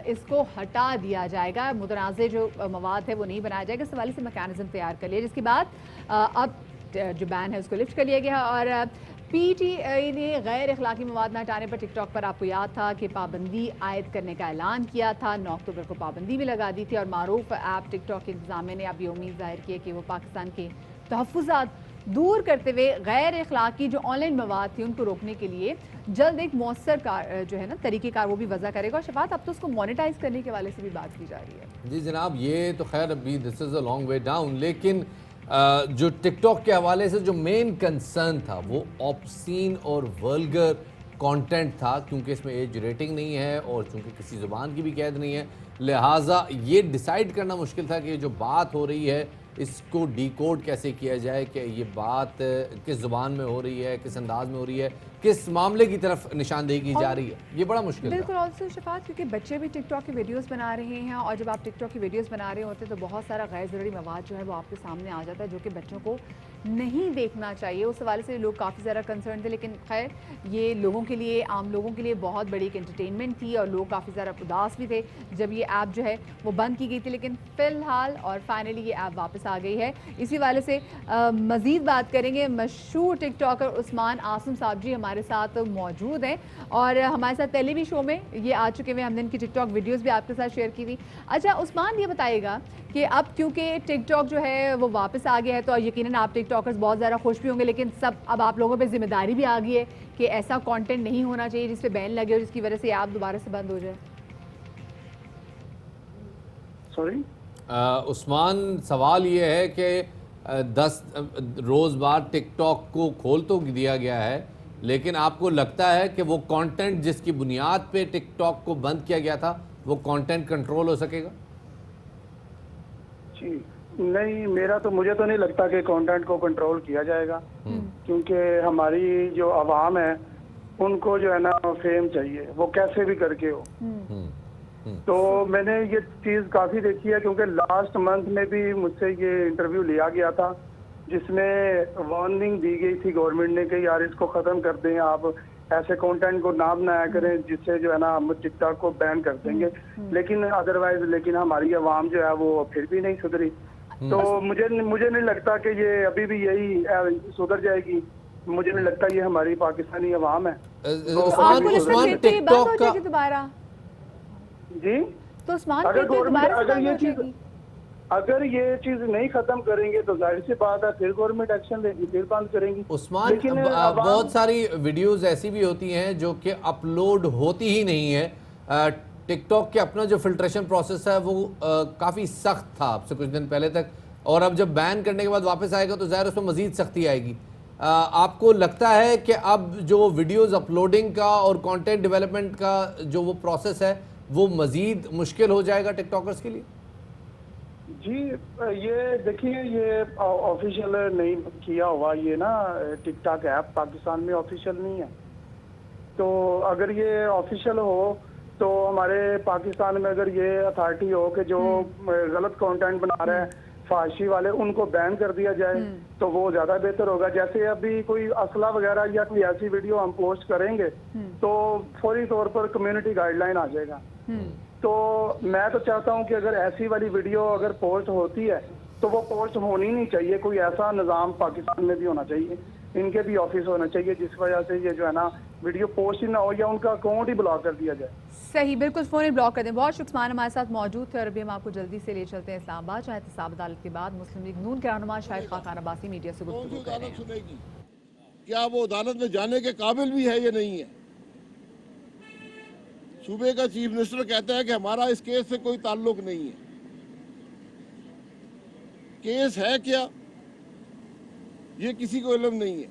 इसको हटा दिया जाएगा। मुतनाज़े जो मवाद है वो नहीं बनाया जाएगा। इस हवाले से मैकेनिज्म तैयार कर लिया, जिसके बाद अब जो बैन है उसको लिफ्ट कर लिया गया। और PTI ने गैर अखलाकी मवाद न हटाने पर टिकटॉक पर आपको याद था कि पाबंदी आयद करने का ऐलान किया था। 9 अक्टूबर को पाबंदी भी लगा दी थी और मारूफ ऐप टिकटॉक के इंतजामिया ने अब ये उम्मीद जाहिर की है कि वो पाकिस्तान के तहफ़्फ़ुज़ात दूर करते हुए गैर अखलाकी जो ऑनलाइन मवाद थी उनको रोकने के लिए जल्द एक मौसर जो है ना तरीक़ेकार वो भी वज़ा करेगा। और शफात अब तो उसको मोनेटाइज करने के वाले से भी बात की जा रही है। जी जनाब, ये तो खैर अभी this is a long way down, लेकिन जो टिकटॉक के हवाले से जो मेन कंसर्न था वो ऑब्सीन और वल्गर कंटेंट था, क्योंकि इसमें एज रेटिंग नहीं है और चूंकि किसी ज़ुबान की भी कैद नहीं है, लिहाजा ये डिसाइड करना मुश्किल था कि जो बात हो रही है इसको डिकोड कैसे किया जाए कि ये बात किस ज़ुबान में हो रही है, किस अंदाज में हो रही है, किस मामले की तरफ निशानदेही की जा रही है। ये बड़ा मुश्किल बिल्कुल। ऑल्सो शफात, क्योंकि बच्चे भी टिकटॉक की वीडियोस बना रहे हैं और जब आप टिकटॉक की वीडियोस बना रहे होते हैं तो बहुत सारा गैर ज़रूरी मवाद जो है वो आपके सामने आ जाता है जो कि बच्चों को नहीं देखना चाहिए। उस हवाले से लोग काफ़ी ज़्यादा कंसर्न थे, लेकिन खैर ये लोगों के लिए, आम लोगों के लिए बहुत बड़ी एक एंटरटेनमेंट थी और लोग काफ़ी ज़्यादा उदास भी थे जब ये ऐप जो है वो बंद की गई थी। लेकिन फ़िलहाल और फाइनली ये ऐप वापस आ गई है। इसी वाले से मज़ीद बात करेंगे। मशहूर टिकटॉकर उस्मान आसम साहब जी हमारे साथ मौजूद हैं और हमारे साथ पहले भी शो में ये आ चुके हुए, हमने इनकी टिकटॉक वीडियोस भी आपके साथ शेयर की थी। अच्छा उस्मान, ये बताइएगा कि अब क्योंकि टिकटॉक जो है वो वापस आ गया है तो यकीनन आप टिकटॉकर्स बहुत ज़्यादा खुश भी होंगे, लेकिन सब अब आप लोगों पे जिम्मेदारी भी आ गई है कि ऐसा कंटेंट नहीं होना चाहिए जिस पे बैन लगे और जिसकी वजह से आप दोबारा से बंद हो जाए। सॉरी उस्मान, सवाल ये है कि 10 रोज़ बाद टिकटॉक को खोल तो दिया गया है, लेकिन आपको लगता है कि वो कंटेंट जिसकी बुनियाद पे टिकटॉक को बंद किया गया था वो कंटेंट कंट्रोल हो सकेगा? जी नहीं, मुझे तो नहीं लगता कि कंटेंट को कंट्रोल किया जाएगा, क्योंकि हमारी जो आवाम है उनको जो है ना फेम चाहिए, वो कैसे भी करके हो। तो मैंने ये चीज काफी देखी है, क्योंकि लास्ट मंथ में भी मुझसे ये इंटरव्यू लिया गया था जिसमें वार्निंग दी गई थी गवर्नमेंट ने कि यार इसको खत्म कर दें, आप ऐसे कंटेंट को ना बनाया करें जिससे जो है ना हम टिकटॉक को बैन कर देंगे। लेकिन हमारी आवाम जो है वो फिर भी नहीं सुधरी। तो मुझे नहीं लगता कि ये अभी भी यही सुधर जाएगी। मुझे नहीं लगता ये हमारी पाकिस्तानी आवाम है। उस्मान टिकटॉक का दोबारा जी, तो अगर ये चीज नहीं खत्म करेंगे तो जाहिर सी बात है फिर गवर्नमेंट एक्शन लेगी, फिर बंद करेंगी। उस्मान, बहुत सारी वीडियोस ऐसी भी होती हैं जो कि अपलोड होती ही नहीं है। टिकटॉक के अपना जो फिल्ट्रेशन प्रोसेस है वो काफ़ी सख्त था आपसे कुछ दिन पहले तक, और अब जब बैन करने के बाद वापस आएगा तो ज़ाहिर उसमें मज़ीद सख्ती आएगी। आपको लगता है कि अब जो वीडियोस अपलोडिंग का और कंटेंट डेवलपमेंट का जो वो प्रोसेस है वो मज़ीद मुश्किल हो जाएगा टिकटॉकर्स के लिए? जी ये देखिए, ये ऑफिशियल नहीं किया हुआ, ये ना टिकटॉक ऐप पाकिस्तान में ऑफिशियल नहीं है। तो अगर ये ऑफिशियल हो तो हमारे पाकिस्तान में अगर ये अथॉरिटी हो कि जो गलत कंटेंट बना रहे हैं फाशी वाले, उनको बैन कर दिया जाए तो वो ज्यादा बेहतर होगा। जैसे अभी कोई असला वगैरह या कोई ऐसी वीडियो हम पोस्ट करेंगे तो फौरी तौर पर कम्युनिटी गाइडलाइन आ जाएगा। तो मैं तो चाहता हूं कि अगर ऐसी वाली वीडियो अगर पोस्ट होती है तो वो पोस्ट होनी नहीं चाहिए। कोई ऐसा निज़ाम पाकिस्तान में भी होना चाहिए, इनके भी ऑफिस होना चाहिए जिस वजह से ये जो है ना वीडियो पोस्ट ही ना हो या उनका अकाउंट ही ब्लॉक कर दिया जाए। सही, बिल्कुल, फोन ही ब्लॉक कर दें। बहुत शुक्रिया, हमारे साथ मौजूद थे और अभी हम आपको जल्दी से ले चलते हैं इस्लामाबाद, जहाँ एहतसाब अदालत के बाद मुस्लिम लीग नून के रहनुमा शाहिद खान अब्बासी मीडिया से गुफ्तगू कर रहे हैं। क्या वो अदालत में जाने के काबिल भी है या नहीं है? सूबे का चीफ मिनिस्टर कहता है कि हमारा इस केस से कोई ताल्लुक नहीं है। केस है क्या ये किसी को इल्म नहीं है,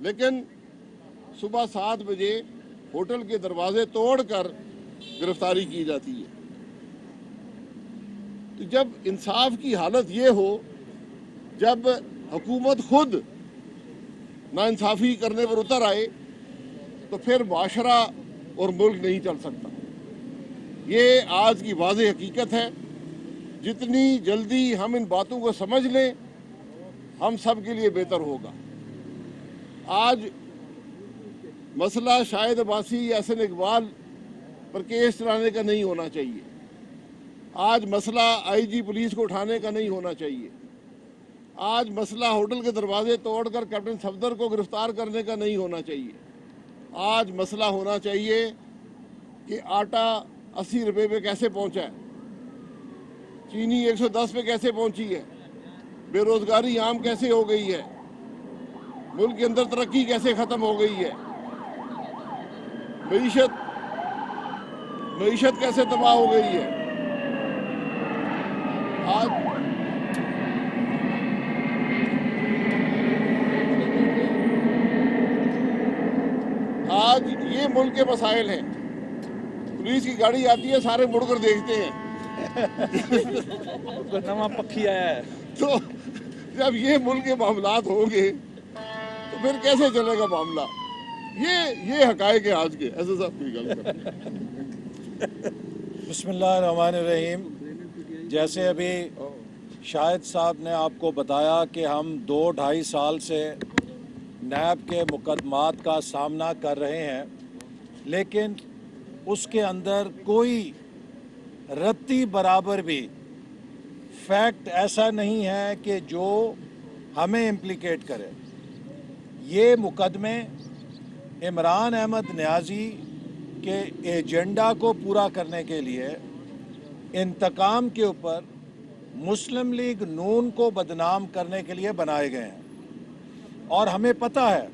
लेकिन सुबह 7 बजे होटल के दरवाजे तोड़कर गिरफ्तारी की जाती है। तो जब इंसाफ की हालत ये हो, जब हुकूमत खुद नाइंसाफी करने पर उतर आए, तो फिर माशरा और मुल्क नहीं चल सकता। ये आज की वाज़ेह हकीकत है। जितनी जल्दी हम इन बातों को समझ लें, हम सब के लिए बेहतर होगा। आज मसला शाहिद अब्बासी या एहसन इकबाल पर केस चलाने का नहीं होना चाहिए। आज मसला आईजी पुलिस को उठाने का नहीं होना चाहिए। आज मसला होटल के दरवाजे तोड़कर कैप्टन सफदर को गिरफ्तार करने का नहीं होना चाहिए। आज मसला होना चाहिए कि आटा 80 रुपये पे कैसे पहुंचा है, चीनी 110 पे कैसे पहुंची है, बेरोजगारी आम कैसे हो गई है, मुल्क के अंदर तरक्की कैसे खत्म हो गई है, मईशत कैसे तबाह हो गई है। आज ये मुल्क के मसाइल हैं। पुलिस की गाड़ी आती है, सारे मुड़कर देखते हैं नवा पक्षी आया है। तो जब ये मुल्क के मामलात होंगे तो फिर कैसे चलेगा मामला? ये हकायक है आज के। ऐसा साहब कोई गल बिस्मिल्लाहिर्रहमानिर्रहीम। जैसे अभी शाहिद साहब ने आपको बताया कि हम 2-2.5 साल से नैब के मुकदमात का सामना कर रहे हैं, लेकिन उसके अंदर कोई रत्ती बराबर भी फैक्ट ऐसा नहीं है कि जो हमें इम्प्लिकेट करे। ये मुकदमे इमरान अहमद न्याजी के एजेंडा को पूरा करने के लिए इंतकाम के ऊपर मुस्लिम लीग नून को बदनाम करने के लिए बनाए गए हैं। और हमें पता है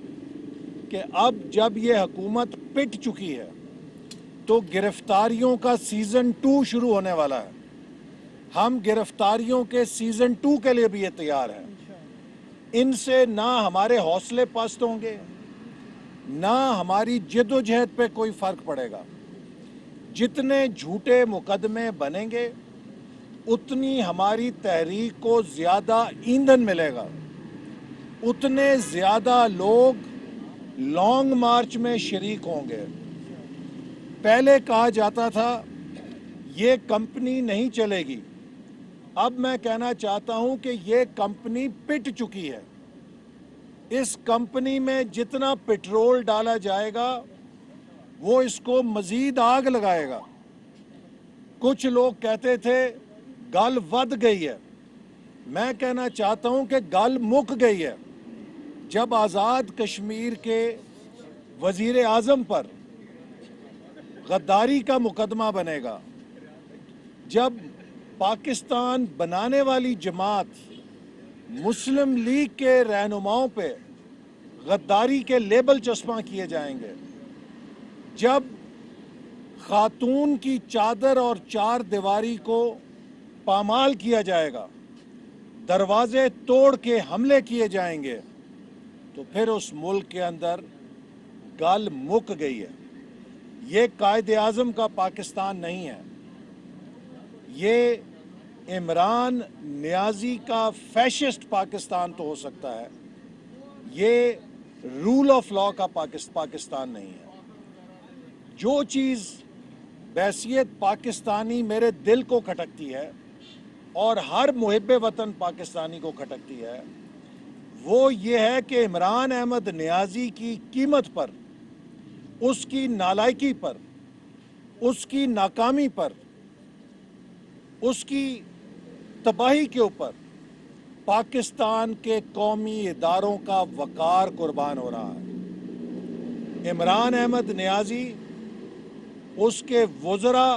कि अब जब ये हुकूमत पिट चुकी है तो गिरफ्तारियों का सीज़न 2 शुरू होने वाला है। हम गिरफ्तारियों के सीज़न 2 के लिए भी ये तैयार हैं। इनसे ना हमारे हौसले पस्त होंगे, ना हमारी जद्दोजहद पे कोई फर्क पड़ेगा। जितने झूठे मुकदमे बनेंगे उतनी हमारी तहरीक को ज्यादा ईंधन मिलेगा, उतने ज्यादा लोग लॉन्ग मार्च में शरीक होंगे। पहले कहा जाता था ये कंपनी नहीं चलेगी, अब मैं कहना चाहता हूं कि ये कंपनी पिट चुकी है। इस कंपनी में जितना पेट्रोल डाला जाएगा वो इसको मजीद आग लगाएगा। कुछ लोग कहते थे गल वध गई है, मैं कहना चाहता हूं कि गल मुक गई है। जब आज़ाद कश्मीर के वजीर आज़म पर गद्दारी का मुकदमा बनेगा, जब पाकिस्तान बनाने वाली जमात मुस्लिम लीग के रहनुमाओं पे गद्दारी के लेबल चस्पा किए जाएंगे, जब खातून की चादर और चार दीवारी को पामाल किया जाएगा, दरवाजे तोड़ के हमले किए जाएंगे, तो फिर उस मुल्क के अंदर गल मुक गई है। ये कायदे आज़म का पाकिस्तान नहीं है, ये इमरान नियाजी का फैशिस्ट पाकिस्तान तो हो सकता है, ये रूल ऑफ लॉ का पाकिस्तान नहीं है। जो चीज़ बैसियत पाकिस्तानी मेरे दिल को खटकती है और हर मुहिब्बे वतन पाकिस्तानी को खटकती है, वो ये है कि इमरान अहमद नियाजी की कीमत पर, उसकी नालायकी पर, उसकी नाकामी पर, उसकी तबाही के ऊपर पाकिस्तान के कौमी इदारों का वकार कुर्बान हो रहा है। इमरान अहमद नियाजी, उसके वज़रा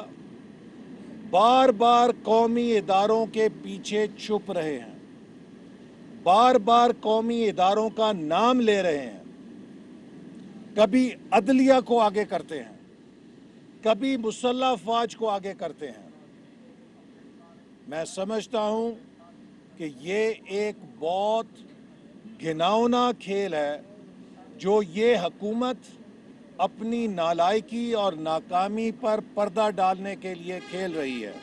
बार बार कौमी इदारों के पीछे छुप रहे हैं, बार बार कौमी इदारों का नाम ले रहे हैं। कभी अदलिया को आगे करते हैं, कभी मुसल्लह अफवाज को आगे करते हैं। मैं समझता हूं कि ये एक बहुत घिनौना खेल है जो ये हुकूमत अपनी नालायकी और नाकामी पर पर्दा डालने के लिए खेल रही है।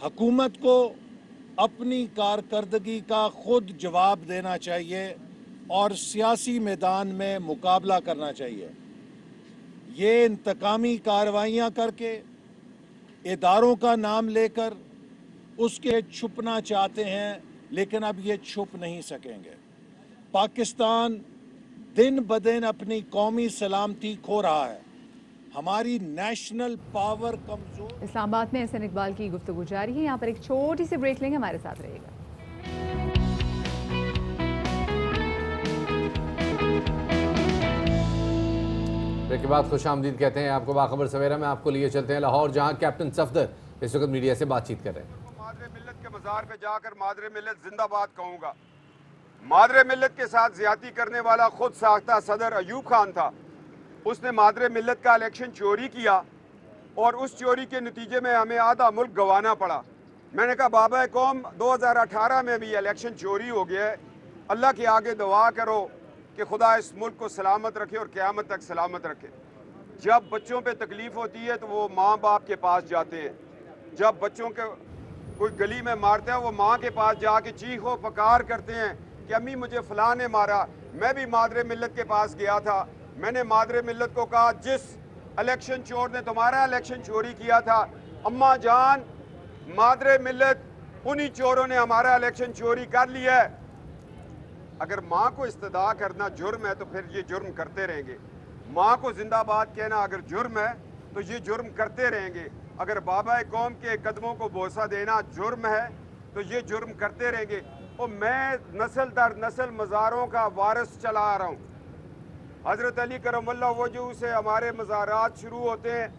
हुकूमत को अपनी कारकर्दगी का खुद जवाब देना चाहिए और सियासी मैदान में मुकाबला करना चाहिए। ये इंतकामी कार्रवाइयाँ करके, इदारों का नाम लेकर उसके छुपना चाहते हैं, लेकिन अब ये छुप नहीं सकेंगे। पाकिस्तान दिन ब दिन अपनी कौमी सलामती खो रहा है, हमारी नेशनल पावर कमजोर। इस्लामाबाद में एहसन इकबाल की गुफ्तगू जारी है। यहाँ पर एक छोटी सी ब्रेक लेंगे, हमारे साथ रहेगा। ब्रेक के बाद खुशामदीद कहते हैं आपको। बाखबर सवेरा में आपको लिए चलते हैं लाहौर, जहाँ कैप्टन सफदर इस वक्त मीडिया से बातचीत कर रहे हैं। मादरे मिल्लत के मज़ार पे जाकर मादरे मिल्लत जिंदाबाद कहूँगा। मादरे मिल्लत के साथ ज्यादती करने वाला खुद साख्ता सदर अयूब खान था। उसने मादरे मिल्लत का इलेक्शन चोरी किया और उस चोरी के नतीजे में हमें आधा मुल्क गंवाना पड़ा। मैंने कहा बाबा कौम 2018 में भी इलेक्शन चोरी हो गया है, अल्लाह के आगे दुआ करो कि खुदा इस मुल्क को सलामत रखे और क़यामत तक सलामत रखे। जब बच्चों पे तकलीफ़ होती है तो वो माँ बाप के पास जाते हैं, जब बच्चों के कोई गली में मारता है वो माँ के पास जाके चीखो पकार करते हैं कि अम्मी मुझे फ़लाँ ने मारा। मैं भी मादरे मिल्लत के पास गया था, मैंने मादरे मिल्लत को कहा जिस इलेक्शन चोर ने तुम्हारा इलेक्शन चोरी किया था, अम्मा जान मादरे मिल्लत उन्हीं चोरों ने हमारा इलेक्शन चोरी कर लिया है। अगर माँ को इस्तदा करना जुर्म है तो फिर ये जुर्म करते रहेंगे। माँ को जिंदाबाद कहना अगर जुर्म है तो ये जुर्म करते रहेंगे। अगर बाबा कौम के कदमों को बोसा देना जुर्म है तो ये जुर्म करते रहेंगे। और मैं नस्ल दर नस्ल मज़ारों का वारिस चला आ रहा हूँ। हज़रत अली करमल्लाह वजहू से हमारे मज़ारात शुरू होते हैं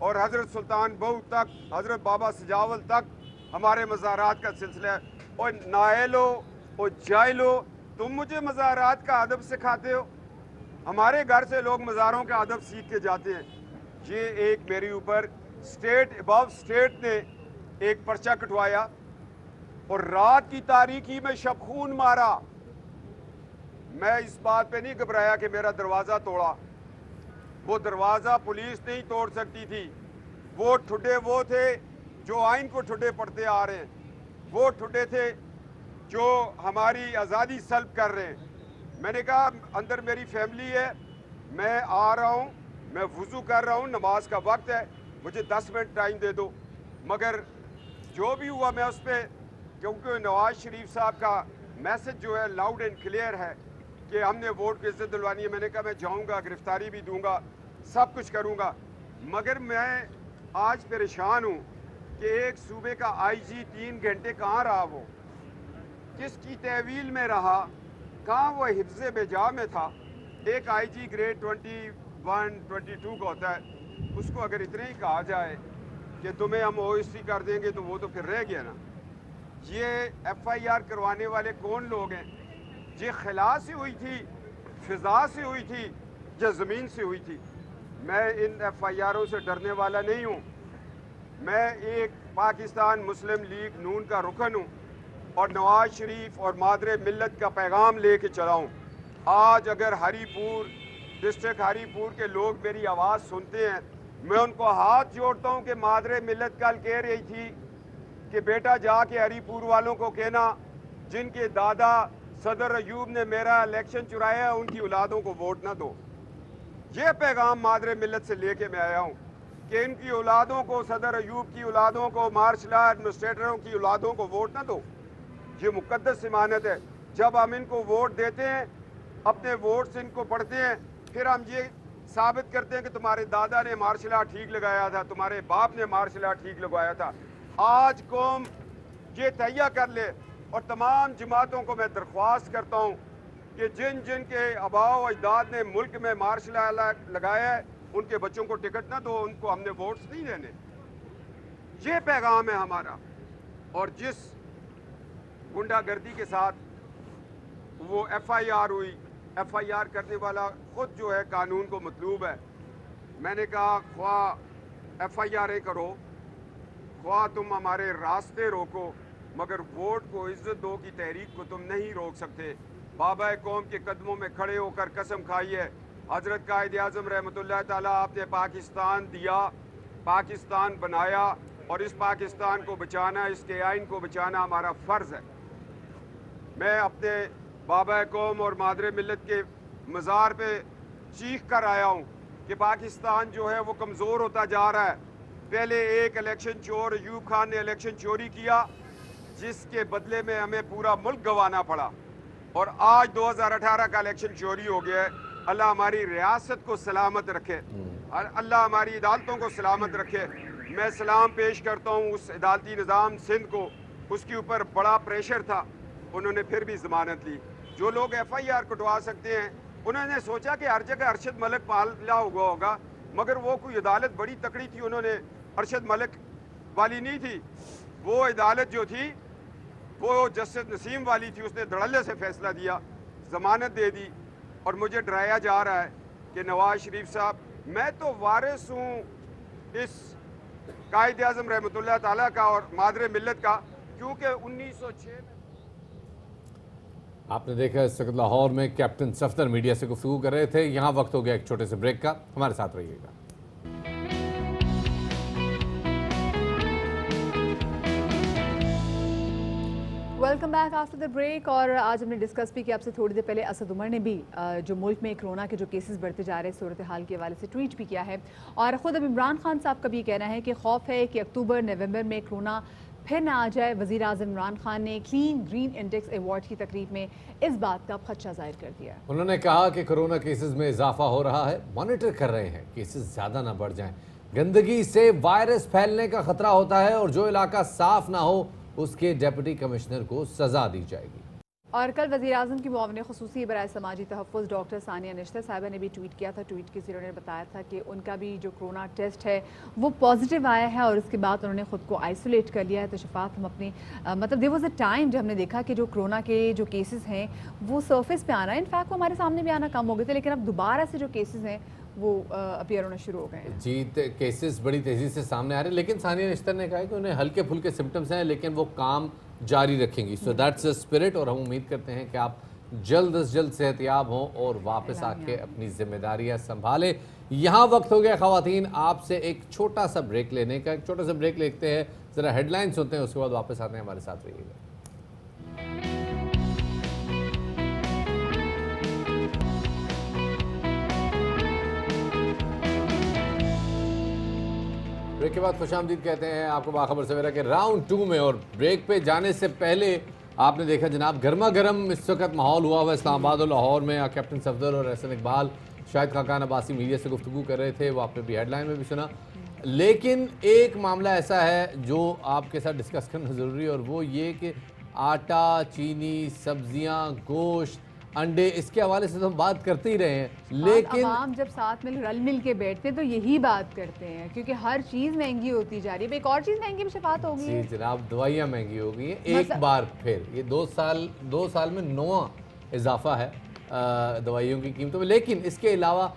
और हज़रत सुल्तान बहू तक, हज़रत बाबा सजावल तक हमारे मज़ारात का सिलसिला है। और नायलो और जायलो, तुम मुझे मज़ारात का अदब सिखाते हो। हमारे घर से लोग मज़ारों का अदब सीख के जाते हैं। ये एक मेरे ऊपर स्टेट अबव स्टेट ने एक पर्चा कटवाया और रात की तारीकी में शबखून मारा। मैं इस बात पे नहीं घबराया कि मेरा दरवाज़ा तोड़ा। वो दरवाज़ा पुलिस नहीं तोड़ सकती थी। वो ठुड्डे वो थे जो आइन को ठुड्डे पढ़ते आ रहे हैं, वो ठुड्डे थे जो हमारी आज़ादी सल्ब कर रहे हैं। मैंने कहा अंदर मेरी फैमिली है, मैं आ रहा हूँ, मैं वज़ू कर रहा हूँ, नमाज का वक्त है, मुझे 10 मिनट टाइम दे दो। मगर जो भी हुआ मैं उस पर, क्योंकि नवाज शरीफ साहब का मैसेज जो है लाउड एंड क्लियर है कि हमने वोट की इज्जत दिलवानी है। मैंने कहा मैं जाऊँगा, गिरफ्तारी भी दूँगा, सब कुछ करूँगा। मगर मैं आज परेशान हूँ कि एक सूबे का IG 3 घंटे कहाँ रहा, वो किसकी तहवील में रहा, कहाँ वो हिफ्ज़े बेजा में था। एक IG ग्रेड 21, 22 का होता है, उसको अगर इतने ही कहा जाए कि तुम्हें हम OSC कर देंगे तो वो तो फिर रह गया ना। ये FIR करवाने वाले कौन लोग हैं? ये खिला से हुई थी, फिजा से हुई थी, या ज़मीन से हुई थी? मैं इन FIRों से डरने वाला नहीं हूँ। मैं एक पाकिस्तान मुस्लिम लीग नून का रुकन हूँ और नवाज शरीफ और मादरे मिल्लत का पैगाम ले कर चला हूँ। आज अगर हरीपुर, डिस्ट्रिक्ट हरीपुर के लोग मेरी आवाज़ सुनते हैं, मैं उनको हाथ जोड़ता हूँ कि मादरे मिल्लत कल कह रही थी कि बेटा जाके हरीपुर वालों को कहना जिनके दादा सदर अयूब ने मेरा इलेक्शन चुराया, उनकी औलादों को वोट ना दो। ये पैगाम मादरे मिल्लत से लेके मैं आया हूँ कि इनकी औलादों को, सदर अयूब की औलादों को, मार्शल एडमिनिस्ट्रेटरों की औलादों को वोट ना दो। ये मुकद्दस इमानत है। जब हम इनको वोट देते हैं, अपने वोट से इनको पढ़ते हैं, फिर हम ये साबित करते हैं कि तुम्हारे दादा ने मार्शल आर्ट ठीक लगाया था, तुम्हारे बाप ने मार्शल आर्ट ठीक लगाया था। आज कौम ये तैयार कर ले, और तमाम जमातों को मैं दरख्वास्त करता हूँ कि जिन जिन के आबाओ अजदाद ने मुल्क में मार्शल आर्ट लगाया है, उनके बच्चों को टिकट ना दो, उनको हमने वोट्स नहीं देने। ये पैगाम है हमारा। और जिस गुंडागर्दी के साथ वो FIR हुई, FIR करने वाला खुद जो है कानून को मतलूब है। मैंने कहा ख्वाह FIR करो, ख्वाह तुम हमारे रास्ते रोको, मगर वोट को इज्जत दो की तहरीक को तुम नहीं रोक सकते। बाबा कौम के कदमों में खड़े होकर कसम खाई है, हजरत कायद आज़म रहमतुल्लाह ताला, आपने पाकिस्तान दिया, पाकिस्तान बनाया, और इस पाकिस्तान को बचाना, इसके आइन को बचाना हमारा फ़र्ज़ है। मैं अपने बाबा कौम और मादरे मिल्लत के मज़ार पे चीख कर आया हूँ कि पाकिस्तान जो है वो कमज़ोर होता जा रहा है। पहले एक इलेक्शन चोर अयूब खान ने इलेक्शन चोरी किया, जिसके बदले में हमें पूरा मुल्क गंवाना पड़ा, और आज 2018 का इलेक्शन चोरी हो गया है। अल्लाह हमारी रियासत को सलामत रखे, और अल्लाह हमारी अदालतों को सलामत रखे। मैं सलाम पेश करता हूँ उस अदालती निज़ाम सिंध को, उसके ऊपर बड़ा प्रेशर था, उन्होंने फिर भी ज़मानत ली। जो लोग FIR कटवा सकते हैं, उन्होंने सोचा कि हर जगह अरशद मलिक पाला हुआ होगा, मगर वो कोई अदालत बड़ी तकड़ी थी, उन्होंने अरशद मलिक वाली नहीं थी। वो अदालत जो थी वो जस्टिस नसीम वाली थी, उसने धड़ल्ले से फैसला दिया, ज़मानत दे दी। और मुझे डराया जा रहा है कि नवाज शरीफ साहब, मैं तो वारिस हूँ इस कायद आज़म रहमतुल्लाह ताला का और मादरे मिल्लत का, क्योंकि 1906 में आपने देखा इस वक्त लाहौर में कैप्टन सफदर मीडिया से गुफ्तगू कर रहे थे। यहाँ वक्त हो गया एक छोटे से ब्रेक का, हमारे साथ रहिएगा। Welcome back after the break. और आज हमने डिस्कस भी किया आपसे थोड़ी देर पहले, असद उमर ने भी जो मुल्क में कोरोना के जो केसेस बढ़ते जा रहे हैं, सूरत हाल के हवाले से ट्वीट भी किया है। और ख़ुद अब इमरान खान साहब का भी कहना है कि खौफ है कि अक्टूबर नवंबर में कोरोना फिर ना आ जाए। वज़ीर आज़म इमरान खान ने क्लीन ग्रीन इंडेक्स अवार्ड की तकरीब में इस बात का खदशा जाहिर कर दिया। उन्होंने कहा कि कोरोना केसेस में इजाफा हो रहा है, मॉनिटर कर रहे हैं, केसेस ज़्यादा ना बढ़ जाएं। गंदगी से वायरस फैलने का खतरा होता है, और जो इलाका साफ ना हो उसके डिप्टी कमिश्नर को सजा दी जाएगी। और कल वज़ीर आज़म की मुआविन ख़ुसूसी बराए समाजी तहफ़्फ़ुज़ डॉक्टर सानिया निश्तर साहिबा ने भी ट्वीट किया था। ट्वीट के ज़रिए उन्होंने बताया था कि उनका भी जो कोरोना टेस्ट है वो पॉजिटिव आया है, और उसके बाद उन्होंने ख़ुद को आइसोलेट कर लिया है। तो शफात, हम अपनी मतलब देयर वाज अ टाइम जब हमने देखा कि जो कोरोना के जो केसेस हैं वो सरफेस पे आना है, इनफैक्ट वो हमारे सामने भी आना कम हो गए थे, लेकिन अब दोबारा से जो केसेस हैं वो अपीयर होना शुरू हो गए हैं। जी, केसेस बड़ी तेज़ी से सामने आ रहे हैं, लेकिन सानिया निश्तर ने कहा कि उन्हें हल्के फुल्के सिम्टम्स हैं, लेकिन वो काम जारी रखेंगी। सो दैट्स द स्पिरिट, और हम उम्मीद करते हैं कि आप जल्द से जल्द सेहतयाब हों और वापस आके अपनी जिम्मेदारियां संभालें। यहाँ वक्त हो गया ख़वातीन आपसे एक छोटा सा ब्रेक लेने का। एक छोटा सा ब्रेक लेते हैं, ज़रा हेडलाइंस होते हैं, उसके बाद वापस आते हैं। हमारे साथ रहिएगा। ब्रेक के बाद खुशामदीद कहते हैं आपको बाखबर सवेरा के राउंड 2 में। और ब्रेक पे जाने से पहले आपने देखा जनाब, गर्मा गर्म इस वक्त माहौल हुआ हुआ इस्लामाबाद और लाहौर में। कैप्टन सफदर और एहसन इकबाल शाहिद खाकान अब्बासी मीडिया से गुफ्तगू कर रहे थे, वो आपने भी हेडलाइन में भी सुना। लेकिन एक मामला ऐसा है जो आपके साथ डिस्कस करना ज़रूरी है, और वो ये कि आटा, चीनी, सब्जियां, गोश्त, अंडे, इसके हवाले से तो हम बात करते ही रहे हैं, लेकिन आवाम जब साथ में रल मिल के बैठते हैं तो यही बात करते हैं, क्योंकि हर चीज़ महंगी होती जा रही है। एक और चीज़ महंगी भी शफात हो गई जी है। जनाब, दवाइयाँ महंगी हो गई हैं एक बार फिर। ये 2 साल में 9वां इजाफा है दवाइयों की कीमतों में। लेकिन इसके अलावा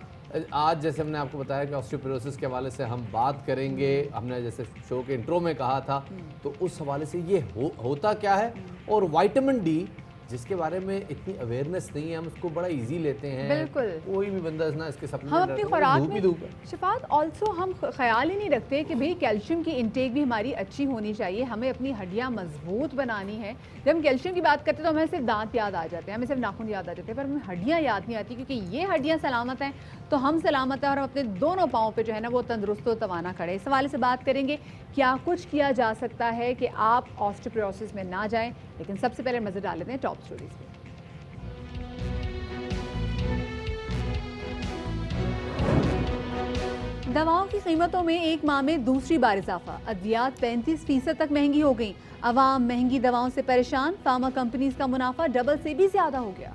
आज जैसे हमने आपको बताया कि ऑस्टियोपोरोसिस के हवाले से हम बात करेंगे, हमने जैसे शो के इंट्रो में कहा था, तो उस हवाले से ये होता क्या है। और विटामिन डी जिसके बारे में इतनी अवेयरनेस नहीं है, हम उसको बड़ा इजी लेते हैं। बिल्कुल, कोई भी बंदा ना इसके हम सप्लीमेंट अपनी खुराक में शफात ऑल्सो हम ख्याल ही नहीं रखते कि भाई कैल्शियम की इंटेक भी हमारी अच्छी होनी चाहिए। हमें अपनी हड्डियां मजबूत बनानी है। जब हम कैल्शियम की बात करते हैं तो हमें सिर्फ दांत याद आ जाते हैं, हमें सिर्फ नाखून याद आ जाते हैं, पर हमें हड्डियां याद नहीं आती, क्योंकि ये हड्डियां सलामत हैं तो हम सलामत हैं, और हम अपने दोनों पाँव पे जो है ना वो तंदुरुस्त व तवाना खड़े। इस हवाले से बात करेंगे क्या कुछ किया जा सकता है कि आप ऑस्टियोपोरोसिस में ना जाएं। लेकिन सबसे पहले नजर डाल लेते हैं टॉप स्टोरीज पे। दवाओं की कीमतों में एक माह में दूसरी बार इजाफा। अद्वियात 35% तक महंगी हो गई। अवाम महंगी दवाओं से परेशान। फार्मा कंपनीज का मुनाफा डबल से भी ज्यादा हो गया।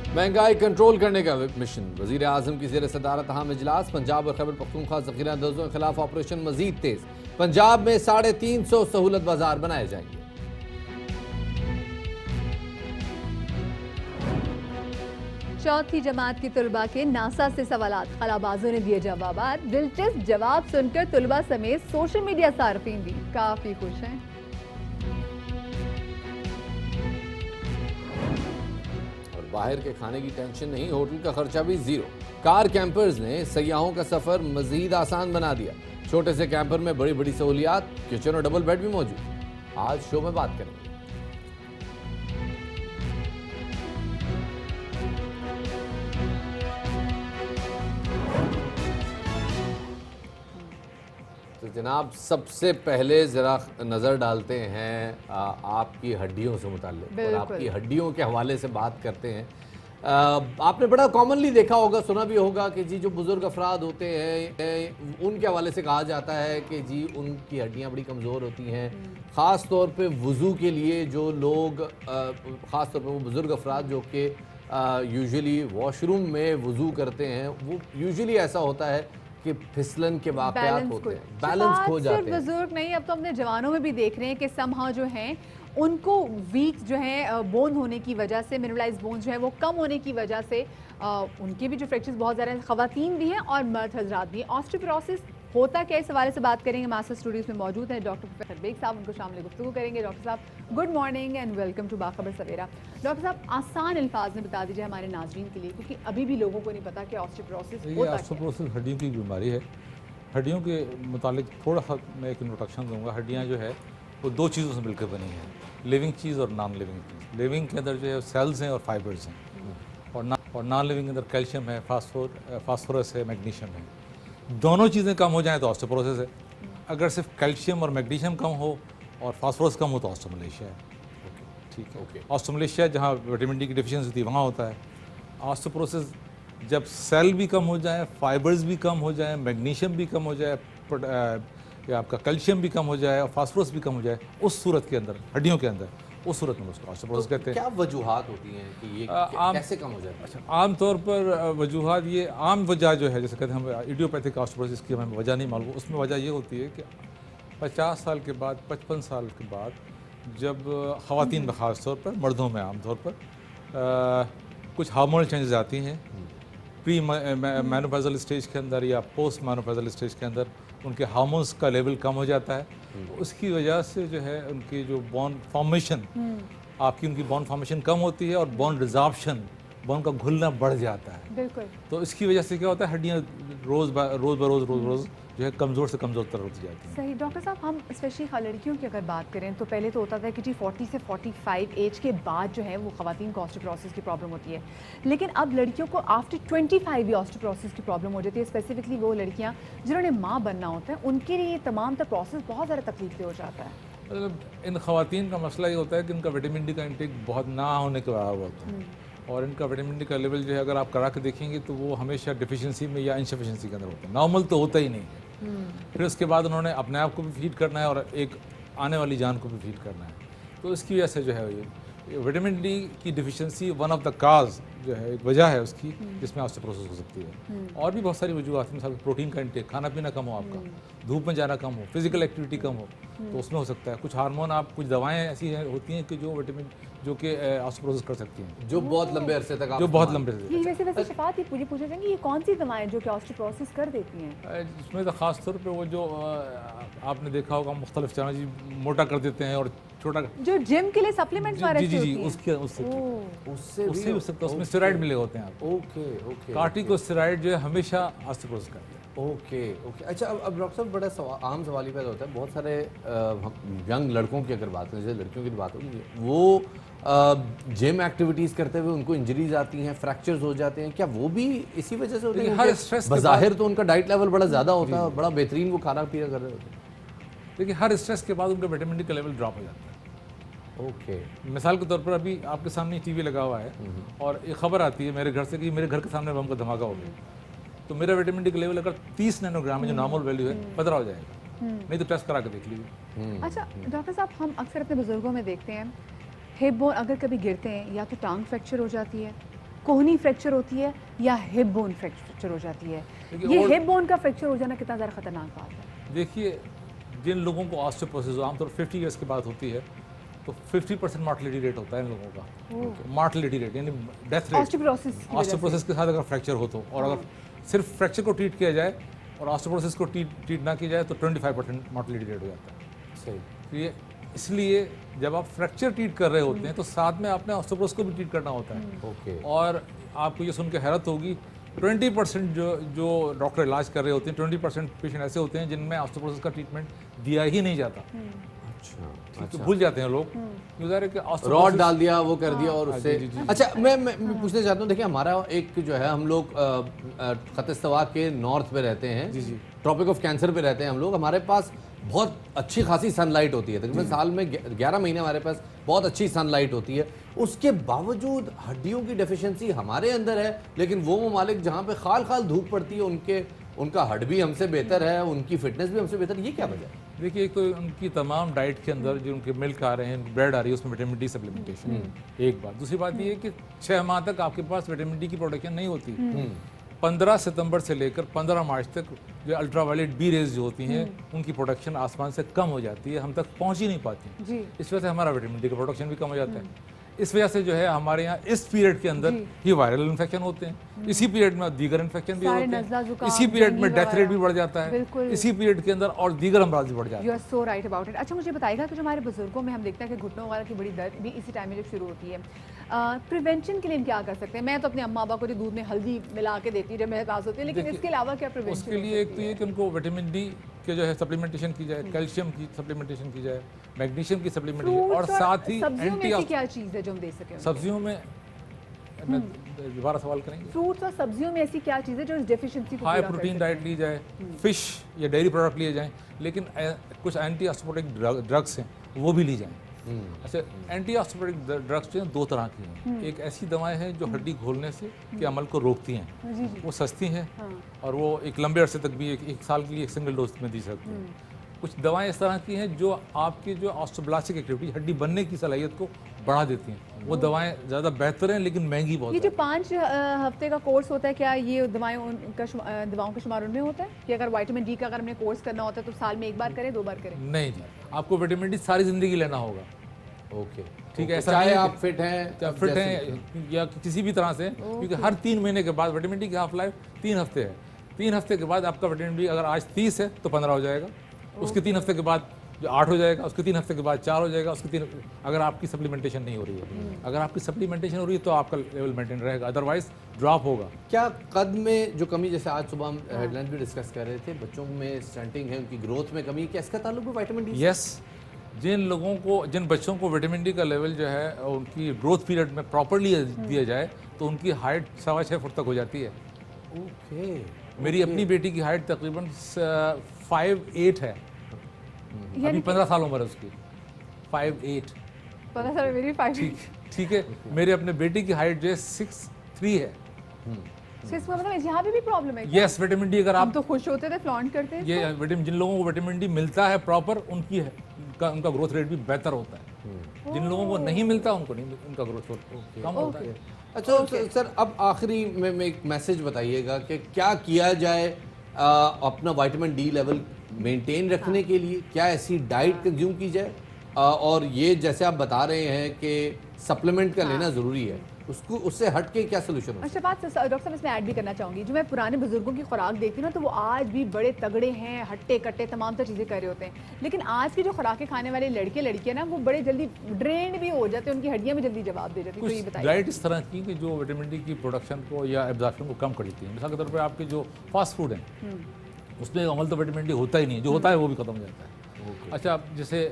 महंगाई कंट्रोल करने का मिशन। वजीर आजम की ज़ेर सदारत अहम इजलास। पंजाब और खैबर पख्तूनख्वा ज़ख़ीरा अंदाज़ों के खिलाफ ऑपरेशन मजीद तेज। पंजाब में 350 सहूलत बाजार बनाए जाएंगे। चौथी जमात की तुलबा के नासा से सवालात। खलाबाजों ने दिए जवाब। दिलचस्प जवाब सुनकर तुलबा समेत सोशल मीडिया सार्फिन भी काफी खुश हैं। और बाहर के खाने की टेंशन नहीं, होटल का खर्चा भी जीरो। कार कैंपर्स ने सयाहों का सफर मजीद आसान बना दिया। छोटे से कैंपर में बड़ी बड़ी सहूलियात, किचन और डबल बेड भी मौजूद। आज शो में बात करेंगे। तो जनाब, सबसे पहले ज़रा नज़र डालते हैं आपकी हड्डियों से मुताल्लिक, और आपकी हड्डियों के हवाले से बात करते हैं। आपने बड़ा कॉमनली देखा होगा, सुना भी होगा कि जी जो बुज़ुर्ग अफराद होते हैं उनके हवाले से कहा जाता है कि जी उनकी हड्डियां बड़ी कमज़ोर होती हैं। ख़ास तौर पे वज़ू के लिए जो लोग, ख़ास तौर पे वो बुज़ुर्ग अफराद जो कि यूजुअली वॉशरूम में वज़ू करते हैं, वो यूजुअली ऐसा होता है कि फिसलन के वाक़यात होते हैं, बैलेंस खो जाते हैं। बुजुर्ग नहीं, अब तो अपने जवानों में भी देख रहे हैं कि समहाउ जो हैं उनको वीक जो है बोन होने की वजह से, मिनरलाइज बोन जो है वो कम होने की वजह से उनके भी जो फ्रैक्चर्स बहुत ज़्यादा हैं। ख़वातीन भी हैं और मर्द हजरात भी। ऑस्टियोपोरोसिस होता क्या, इस हवाले से बात करेंगे। मास्टर स्टूडियोज़ में मौजूद हैं डॉक्टर प्रोफेसर बेग साहब, उनको शामिल गुफ्तगू करेंगे। डॉक्टर साहब good morning and welcome to Bakhabar Savera. Doctor साहब, आसान अल्फाज में बता दीजिए हमारे नाज़रीन के लिए, क्योंकि अभी भी लोगों को नहीं पता कि ऑस्टियोपोरोसिस होता क्या है। ऑस्टियोपोरोसिस हड्डियों की बीमारी है। हड्डियों के मुतालिक थोड़ा सा मैं एक इंट्रोडक्शन दूंगा। हड्डियाँ जो है वो 2 चीज़ों से मिलकर बनी है, लिविंग चीज़ और नॉन लिविंग चीज़। लिविंग के अंदर जो है सेल्स हैं और फाइबर्स हैं, और नॉन लिविंग के अंदर कैल्शियम है, फास्फोरस है, मैग्नीशियम है। दोनों चीज़ें कम हो जाएँ तो ऑस्टियोपोरोसिस है। अगर सिर्फ कैल्शियम और मैग्नीशियम कम हो और फास्फोरस कम हो तो ऑस्टियोमलेशिया है। ठीक है, ऑस्टियोमलेशिया जहाँ विटामिन डी की डिफिशियंसी होती है वहाँ होता है। ऑस्टियोपोरोसिस जब सेल भी कम हो जाए, फाइबर्स भी कम हो जाए, मैग्नीशियम भी कम हो जाए, या आपका कैल्शियम भी कम हो जाए और फास्फोरस भी कम हो जाए, उस सूरत के अंदर, हड्डियों के अंदर, उस सूरत में उसको ऑस्टियोपोरोसिस कहते हैं। क्या वजूहात होती हैं कि ये कैसे कम हो जाता है? अच्छा, आम तौर पर वजूहात, ये आम वजह जो है, जैसे कहते हैं हम इडियोपैथिक ऑस्टियोपोरोसिस की हमें वजह नहीं मालूम। उसमें वजह ये होती है कि 50 साल के बाद, 55 साल के बाद, जब ख़वातीन में ख़ास तौर पर, मर्दों में आम तौर पर कुछ हार्मोनल चेंजेस आती हैं प्री मैनोपॉज़ल स्टेज के अंदर या पोस्ट मैनोपॉज़ल स्टेज के अंदर, उनके हार्मोन्स का लेवल कम हो जाता है, उसकी वजह से जो है उनकी जो बोन फॉर्मेशन, आपकी उनकी बोन फॉर्मेशन कम होती है और बोन रिजॉर्प्शन, बोन का घुलना बढ़ जाता है। बिल्कुल। तो इसकी वजह से क्या होता है, हड्डियाँ रोज़ बरोज़ जो है कमज़ोर से कमज़ोर तरह होती जाती हैं। सही। डॉक्टर साहब, हम स्पेशली लड़कियों की अगर बात करें तो पहले तो होता था कि जी 40 से 45 एज के बाद जो है वो ख़वातीन को ऑस्टियोपोरोसिस की प्रॉब्लम होती है, लेकिन अब लड़कियों को आफ्टर 25 भी ऑस्टियोपोरोसिस की प्रॉब्लम हो जाती है। स्पेसिफिकली वो लड़कियाँ जिन्होंने माँ बनना होता है, उनके लिए ये तमाम तर प्रोसेस बहुत ज़्यादा तकलीफ हो जाता है। मतलब इन ख़वातीन का मसला ये होता है कि इनका विटामिन डी का इंटेक बहुत ना होने के बराबर होता है, और इनका विटामिन डी का लेवल जो है अगर आप करा के देखेंगे तो वो हमेशा डिफिशिएंसी में या इनसफिशिएंसी के अंदर होता है, नॉर्मल तो होता ही नहीं है। फिर उसके बाद उन्होंने अपने आप को भी फीड करना है और एक आने वाली जान को भी फीड करना है, तो इसकी वजह से जो है ये विटामिन डी की deficiency one of the cause जो है, एक वजह है उसकी जिसमें ऑस्टियोपोरोसिस हो सकती है। और भी बहुत सारी वजूहत हैं, मिसाल प्रोटीन का इंटेक, खाना पीना कम हो आपका, धूप में जाना कम हो, फिजिकल एक्टिविटी कम हो, तो उसमें हो सकता है। कुछ हार्मोन, आप कुछ दवाएं ऐसी होती हैं कि जो विटामिन जो कि ऑस्टियोपोरोसिस कर सकती हैं, जो बहुत लंबे अरसे तक आप जो बहुत लंबे से ये वैसे शफात, ये पूछे जाएंगे ये कौन सी दवाएं जो कि ऑस्टियोपोरोसिस कर देती हैं? इसमें तो ख़ास तौर पे वो जो आपने देखा होगा मुख्तलिफ चैनल जी मोटा कर देते हैं और छोटा, जो जिम के लिए सप्लीमेंट्स वाले जी होती हैं। उससे उससे हो सकता है, उसमें स्टेरॉइड मिले होते हैं आपको। ओके। कार्टिकोस्टेरॉइड जो है हमेशा ऑस्टियोपोरोसिस करते हैं। ओके। अच्छा, अब डॉक्टर साहब बड़ा आम सवाल ही पैदा होता है, बहुत सारे यंग लड़कों की अगर बात करें, जैसे लड़कियों की बात होगी, वो जिम एक्टिविटीज़ करते हुए उनको इंजरीज आती हैं, फ्रैक्चर्स हो जाते हैं, क्या वो भी इसी वजह से होते हैं? हर स्ट्रेस बज़ाहिर तो उनका डाइट लेवल बड़ा ज़्यादा होता है, बड़ा बेहतरीन वो खाना पीना कर रहे होते हैं, देखिए हर स्ट्रेस के बाद उनका विटामिन डी का लेवल ड्रॉप हो जाता है। ओके। मिसाल के तौर पर अभी आपके सामने टीवी लगा हुआ है और एक खबर आती है मेरे घर से कि मेरे घर के सामने बम का धमाका हो गया, तो मेरा विटामिन डी का लेवल अगर 30 नैनोग्राम है, जो नॉर्मल वैल्यू है, 15 हो जाएगा, नहीं तो टेस्ट करा के देख लीजिए। अच्छा डॉक्टर साहब, हम अक्सर अपने बुजुर्गों में देखते हैं हिप बोन अगर कभी गिरते हैं, या तो टांग फ्रैक्चर हो जाती है, कोहनी फ्रैक्चर होती है, या हिप बोन फ्रैक्चर हो जाती है। ये हिप बोन का फ्रैक्चर हो जाना कितना ज़्यादा खतरनाक बात है? देखिए, जिन लोगों को ऑस्टियोपोरोसिस आमतौर 50 ईयर्स के बाद होती है, तो 50% मॉर्टलिटी रेट होता है इन लोगों का। मॉर्टलिटी रेट यानी डेथ रेट ऑस्टियोपोरोसिस के साथ अगर फ्रैक्चर हो तो, और अगर सिर्फ फ्रैक्चर को ट्रीट किया जाए और ऑस्टियोपोरोसिस को ट्रीट ना किया जाए तो 25% मॉर्टलिटी रेट हो जाता है। सही। ये इसलिए जब आप फ्रैक्चर ट्रीट कर रहे होते हैं तो साथ में आपने ऑस्टियोपोरोसिस को भी ट्रीट करना होता है। ओके। और आपको ये सुन के हैरत होगी, 20% जो डॉक्टर इलाज कर रहे होते हैं, 20% पेशेंट ऐसे होते हैं जिनमें ऑस्टियोपोरोसिस का ट्रीटमेंट दिया ही नहीं जाता। अच्छा, भूल जाते हैं लोग, रॉड डाल दिया, वो कर दिया और उससे। अच्छा, मैं पूछना चाहता हूँ, देखिए हमारा एक जो है, हम लोग खतस्तवा के नॉर्थ पे रहते हैं, जी, ट्रॉपिक ऑफ कैंसर पे रहते हैं हम लोग, हमारे पास बहुत अच्छी खासी सनलाइट होती है, तकरीबन साल में 11 महीने हमारे पास बहुत अच्छी सनलाइट होती है, उसके बावजूद हड्डियों की डेफिशिएंसी हमारे अंदर है, लेकिन वो ममालिक जहाँ पे खाल खाल धूप पड़ती है उनका हड भी हमसे बेहतर है, उनकी फिटनेस भी हमसे बेहतर, ये क्या वजह है? देखिए, एक तो उनकी तमाम डाइट के अंदर जो उनके मिल्क आ रहे हैं, ब्रेड आ रही है, उसमें विटामिन डी सप्लीमेंटेशन, एक बात। दूसरी बात ये है कि 6 माह तक आपके पास विटामिन डी की प्रोडक्शन नहीं होती। 15 सितंबर से लेकर 15 मार्च तक जो अल्ट्रावायलेट बी रेज जो होती हैं, उनकी प्रोडक्शन आसमान से कम हो जाती है, हम तक पहुंच ही नहीं पाती। इस वजह से हमारा विटामिन डी का प्रोडक्शन भी कम हो जाता है। इस वजह से जो है हमारे यहाँ इस पीरियड के अंदर ही वायरल इन्फेक्शन होते हैं, इसी पीरियड में दीगर इन्फेक्शन भी होते हैं, इसी पीरियड में डेथ रेट भी बढ़ जाता है, इसी पीरियड के अंदर और दीगर अमराज भी बढ़ जाते हैं। You are so right about it. अच्छा, मुझे बताइएगा कि जो हमारे बुजुर्गों में हम देखते हैं कि घुटनों वगैरह की बड़ी दर्द भी इसी टाइम में जब शुरू होती है, प्रिवेंशन के लिए हम क्या कर सकते हैं? मैं तो अपने अम्मा अब्बा को दूध में हल्दी मिला के देती हूँ जब मेरे पास होती है, लेकिन इसके अलावा क्या प्रिवेंशन? उसके लिए एक तो ये कि उनको विटामिन डी के जो है सप्लीमेंटेशन की जाए, कैल्शियम की सप्लीमेंटेशन की जाए, मैग्नीशियम की सप्लीमेंटेशन, और साथ ही क्या चीज़ है जो हम दे सकें? सब्जियों में, मैं दोबारा सवाल करेंगे, फ्रूट्स और सब्जियों में ऐसी क्या चीज़ है जो इस डेफिशिएंसी को हाई प्रोटीन डाइट ली जाए, फिश या डेयरी प्रोडक्ट लिए जाएं, लेकिन कुछ एंटी ऑस्टियोपोरोटिक ड्रग्स हैं वो भी ली जाएं। अच्छा, एंटी ऑस्टियोपोरोटिक ड्रग्स जो हैं 2 तरह की हैं। एक ऐसी दवाएं हैं जो हड्डी घोलने से के अमल को रोकती हैं, वो सस्ती हैं और वो एक लंबे अरसे तक भी एक साल के लिए एक सिंगल डोज में दी सकती हैं। कुछ दवाएं इस तरह की हैं जो आपकी जो ऑस्टियोब्लास्टिक एक्टिविटी, हड्डी बनने की सलाहियत को बढ़ा देती हैं। वो दवाएं ज़्यादा बेहतर हैं लेकिन महंगी बहुत। ये जो 5 हफ्ते का कोर्स होता है, क्या ये दवाओं का शुमार उनमें होता है कि अगर विटामिन डी का अगर हमने कोर्स करना होता है तो साल में 1 बार करें, 2 बार करें? नहीं जी, आपको विटामिन डी सारी ज़िंदगी लेना होगा। ओके, ठीक है, चाहे आप फिट हैं या किसी भी तरह से, क्योंकि हर 3 महीने के बाद विटामिन डी की हाफ लाइफ 3 हफ्ते है। 3 हफ्ते के बाद आपका विटामिन डी अगर आज 30 है तो 15 हो जाएगा, उसके 3 हफ्ते के बाद जो 8 हो जाएगा, उसके 3 हफ्ते के बाद 4 हो जाएगा, उसके 3 अगर आपकी सप्लीमेंटेशन नहीं हो रही है। अगर आपकी सप्लीमेंटेशन हो रही है तो आपका लेवल मेंटेन रहेगा, अदरवाइज ड्रॉप होगा। क्या कद में जो कमी, जैसे आज सुबह हम हेडलाइन भी डिस्कस कर रहे थे, बच्चों में स्टंटिंग है, उनकी ग्रोथ में कमी है, क्या इसका ताल्लुक है विटामिन डी से? यस, जिन बच्चों को विटामिन डी का लेवल जो है उनकी ग्रोथ पीरियड में प्रॉपरली दिया जाए तो उनकी हाइट 6.25 फुट तक हो जाती है। ओके, मेरी अपनी बेटी की हाइट तकरीबन 5'8" है, अभी 15 साल उम्र है उसकी, 5'8". 15 साल मेरी 5 ठीक है, मेरे अपने बेटी की हाइट जो है 6'3" है। इसका मतलब यहाँ पे भी प्रॉब्लम है क्या? यस, विटामिन डी अगर हम आप तो खुश होते थे, फ्लॉन्ट करते हैं ये विटामिन, जिन लोगों को विटामिन डी मिलता है प्रॉपर, उनका ग्रोथ रेट भी बेहतर होता है। जिन लोगों को नहीं मिलता उनको नहीं, उनका ग्रोथ रेट कम होता है। अच्छा सर, अब आखिरी में एक मैसेज बताइएगा कि क्या किया जाए अपना विटामिन डी लेवल मेंटेन रखने के लिए, क्या ऐसी डाइट कंज्यूम की जाए, और ये जैसे आप बता रहे हैं कि सप्लीमेंट का लेना ज़रूरी है, उससे हट के क्या सोल्यूशन हो? अच्छा बात डॉक्टर साहब इसमें ऐड भी करना चाहूँगी, जो मैं पुराने बुजुर्गों की खुराक देखती हूँ ना, तो वो आज भी बड़े तगड़े हैं, हट्टे कट्टे तमाम तरह चीज़ें कर रहे होते हैं, लेकिन आज की जो खुराकें खाने वाले लड़के लड़कियाँ ना, वो बड़े जल्दी ड्रेन भी हो जाते हैं, उनकी हड्डियाँ भी जल्दी जवाब दे जाती है। तो ये बताइए डाइट इस तरह की कि जो विटामिन डी की प्रोडक्शन को या एब्जॉर्प्शन को कम कर देती है। मिसाल के तौर पर आपके जो फास्ट फूड हैं उसमें अमल तो विटामिन डी होता ही नहीं है, जो होता है वो भी खत्म हो जाता है। अच्छा, जैसे